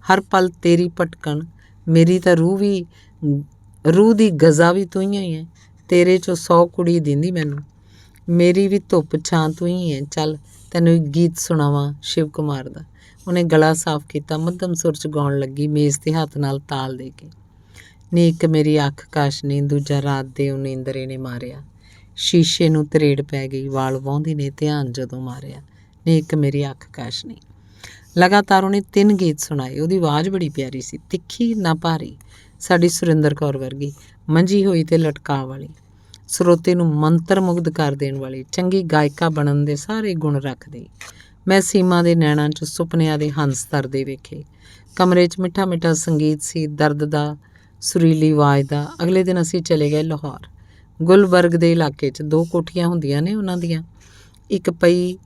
ਹਰ ਪਲ ਤੇਰੀ ਭਟਕਣ। ਮੇਰੀ ਤਾਂ ਰੂਹ ਦੀ ਗਜ਼ਾ ਵੀ ਤੂੰ ਹੀ ਹੈ। ਤੇਰੇ 'ਚੋਂ 100 ਕੁੜੀ ਦਿੰਦੀ ਮੈਨੂੰ। ਮੇਰੀ ਵੀ ਧੁੱਪ ਛਾਂ ਤੂੰ ਹੀ ਹੈ। ਚੱਲ ਤੈਨੂੰ ਇੱਕ ਗੀਤ ਸੁਣਾਵਾਂ ਸ਼ਿਵ ਕੁਮਾਰ ਦਾ। ਉਹਨੇ ਗਲਾ ਸਾਫ਼ ਕੀਤਾ, ਮੱਧਮ ਸੁਰ 'ਚ ਗਾਉਣ ਲੱਗੀ, ਮੇਜ਼ 'ਤੇ ਹੱਥ ਨਾਲ ਤਾਲ ਦੇ ਕੇ। ਨੀ ਇੱਕ ਮੇਰੀ ਅੱਖ ਕਾਸ਼ਨੀ, ਦੂਜਾ ਰਾਤ ਦੇ ਉਨੀਂਦਰੇ ਨੇ ਮਾਰਿਆ। ਸ਼ੀਸ਼ੇ ਨੂੰ ਤਰੇੜ ਪੈ ਗਈ, ਵਾਲ ਵਾਹੁੰਦੀ ਨੇ ਧਿਆਨ ਜਦੋਂ ਮਾਰਿਆ। ਨੀ ਇੱਕ ਮੇਰੀ ਅੱਖ ਕਾਸ਼ਨੀ। ਲਗਾਤਾਰ ਉਹਨੇ 3 ਗੀਤ ਸੁਣਾਏ। ਉਹਦੀ ਆਵਾਜ਼ ਬੜੀ ਪਿਆਰੀ ਸੀ, ਤਿੱਖੀ ਨਾ ਭਾਰੀ, ਸਾਡੀ ਸੁਰਿੰਦਰ ਕੌਰ ਵਰਗੀ, ਮੰਝੀ ਹੋਈ ਤੇ ਲਟਕਾ ਵਾਲੀ, ਸਰੋਤੇ ਨੂੰ ਮੰਤਰ ਮੁਗਧ ਕਰ ਦੇਣ ਵਾਲੀ, ਚੰਗੀ ਗਾਇਕਾ ਬਣਨ ਦੇ ਸਾਰੇ ਗੁਣ ਰੱਖਦੀ। ਮੈਂ ਸੀਮਾ ਦੇ ਨੈਣਾਂ 'ਚ ਸੁਪਨਿਆਂ ਦੇ ਹੰਸ ਤਰਦੇ ਵੇਖੇ। ਕਮਰੇ 'ਚ ਮਿੱਠਾ ਮਿੱਠਾ ਸੰਗੀਤ ਸੀ, ਦਰਦ ਦਾ, ਸੁਰੀਲੀ ਆਵਾਜ਼ ਦਾ। ਅਗਲੇ ਦਿਨ ਅਸੀਂ ਚਲੇ ਗਏ ਲਾਹੌਰ। ਗੁਲਬਰਗ ਦੇ ਇਲਾਕੇ 'ਚ 2 ਕੋਠੀਆਂ ਹੁੰਦੀਆਂ ਨੇ ਉਹਨਾਂ ਦੀਆਂ, ਇੱਕ ਪਈ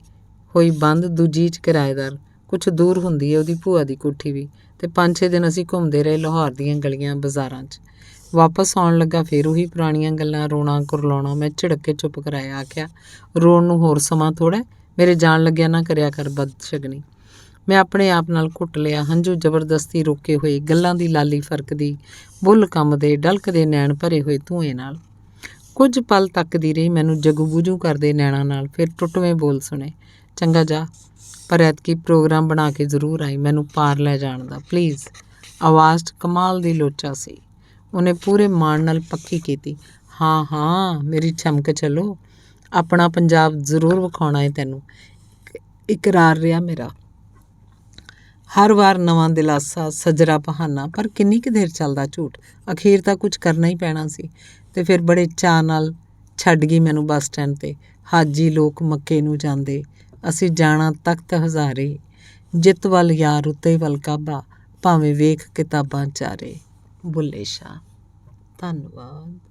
ਹੋਈ ਬੰਦ, ਦੂਜੀ 'ਚ ਕਿਰਾਏਦਾਰ। ਕੁਛ ਦੂਰ ਹੁੰਦੀ ਹੈ ਉਹਦੀ ਭੂਆ ਦੀ ਕੋਠੀ ਵੀ। ਤੇ 5-6 ਦਿਨ ਅਸੀਂ ਘੁੰਮਦੇ ਰਹੇ ਲਾਹੌਰ ਦੀਆਂ ਗਲੀਆਂ ਬਾਜ਼ਾਰਾਂ 'ਚ। ਵਾਪਸ ਆਉਣ ਲੱਗਾ ਫਿਰ ਉਹੀ ਪੁਰਾਣੀਆਂ ਗੱਲਾਂ, ਰੋਣਾ ਕੁਰਲਾਉਣਾ। ਮੈਂ ਝਿੜਕ ਕੇ ਚੁੱਪ ਕਰਾਇਆ, ਆਖਿਆ, ਰੋਣ ਨੂੰ ਹੋਰ ਸਮਾਂ ਥੋੜ੍ਹਾ, ਮੇਰੇ ਜਾਣ ਲੱਗਿਆ ਨਾ ਕਰਿਆ ਕਰ ਬਦਸ਼ਗਨੀ। ਮੈਂ ਆਪਣੇ ਆਪ ਨਾਲ ਘੁੱਟ ਲਿਆ, ਹੰਝੂ ਜ਼ਬਰਦਸਤੀ ਰੋਕੇ ਹੋਏ, ਗੱਲਾਂ ਦੀ ਲਾਲੀ ਫਰਕਦੀ, ਬੁੱਲ ਕੰਬਦੇ, ਡਲਕਦੇ ਨੈਣ ਭਰੇ ਹੋਏ ਧੂਏ ਨਾਲ। ਕੁਝ ਪਲ ਤੱਕਦੀ ਰਹੀ ਮੈਨੂੰ ਜਗੂ ਬੁਝੂ ਕਰਦੇ ਨੈਣਾਂ ਨਾਲ, ਫਿਰ ਟੁੱਟਵੇਂ ਬੋਲ ਸੁਣੇ, ਚੰਗਾ ਜਾ, ਪਰ ਐਤਕੀ ਪ੍ਰੋਗਰਾਮ ਬਣਾ ਕੇ ਜ਼ਰੂਰ ਆਈ, ਮੈਨੂੰ ਪਾਰ ਲੈ ਜਾਣ ਦਾ, ਪਲੀਜ਼। ਆਵਾਜ਼ 'ਚ ਕਮਾਲ ਦੀ ਲੋਚਾ ਸੀ। ਉਹਨੇ ਪੂਰੇ ਮਾਣ ਨਾਲ ਪੱਕੀ ਕੀਤੀ, ਹਾਂ ਹਾਂ ਮੇਰੀ ਛਮਕ ਚਲੋ, ਆਪਣਾ ਪੰਜਾਬ ਜ਼ਰੂਰ ਵਿਖਾਉਣਾ ਹੈ ਤੈਨੂੰ। ਇਕਰਾਰ ਰਿਹਾ ਮੇਰਾ। ਹਰ ਵਾਰ ਨਵਾਂ ਦਿਲਾਸਾ, ਸਜਰਾ ਬਹਾਨਾ, ਪਰ ਕਿੰਨੀ ਕੁ ਦੇਰ ਚੱਲਦਾ ਝੂਠ। ਅਖੀਰ ਤਾਂ ਕੁਝ ਕਰਨਾ ਹੀ ਪੈਣਾ ਸੀ। ਤੇ ਫਿਰ ਬੜੇ ਚਾਅ ਨਾਲ ਛੱਡ ਗਈ ਮੈਨੂੰ ਬੱਸ ਸਟੈਂਡ 'ਤੇ। ਹਾਜੀ ਲੋਕ ਮੱਕੇ ਨੂੰ ਜਾਂਦੇ, ਅਸੀਂ ਜਾਣਾ ਤਖ਼ਤ ਹਜ਼ਾਰੇ, ਜਿੱਤ ਵੱਲ ਯਾਰ, ਉੱਤੇ ਵੱਲ ਕਾਬਾ, ਭਾਵੇਂ ਵੇਖ ਕਿਤਾਬਾਂ ਚਾਰੇ। ਬੁੱਲੇ ਸ਼ਾਹ। ਧੰਨਵਾਦ।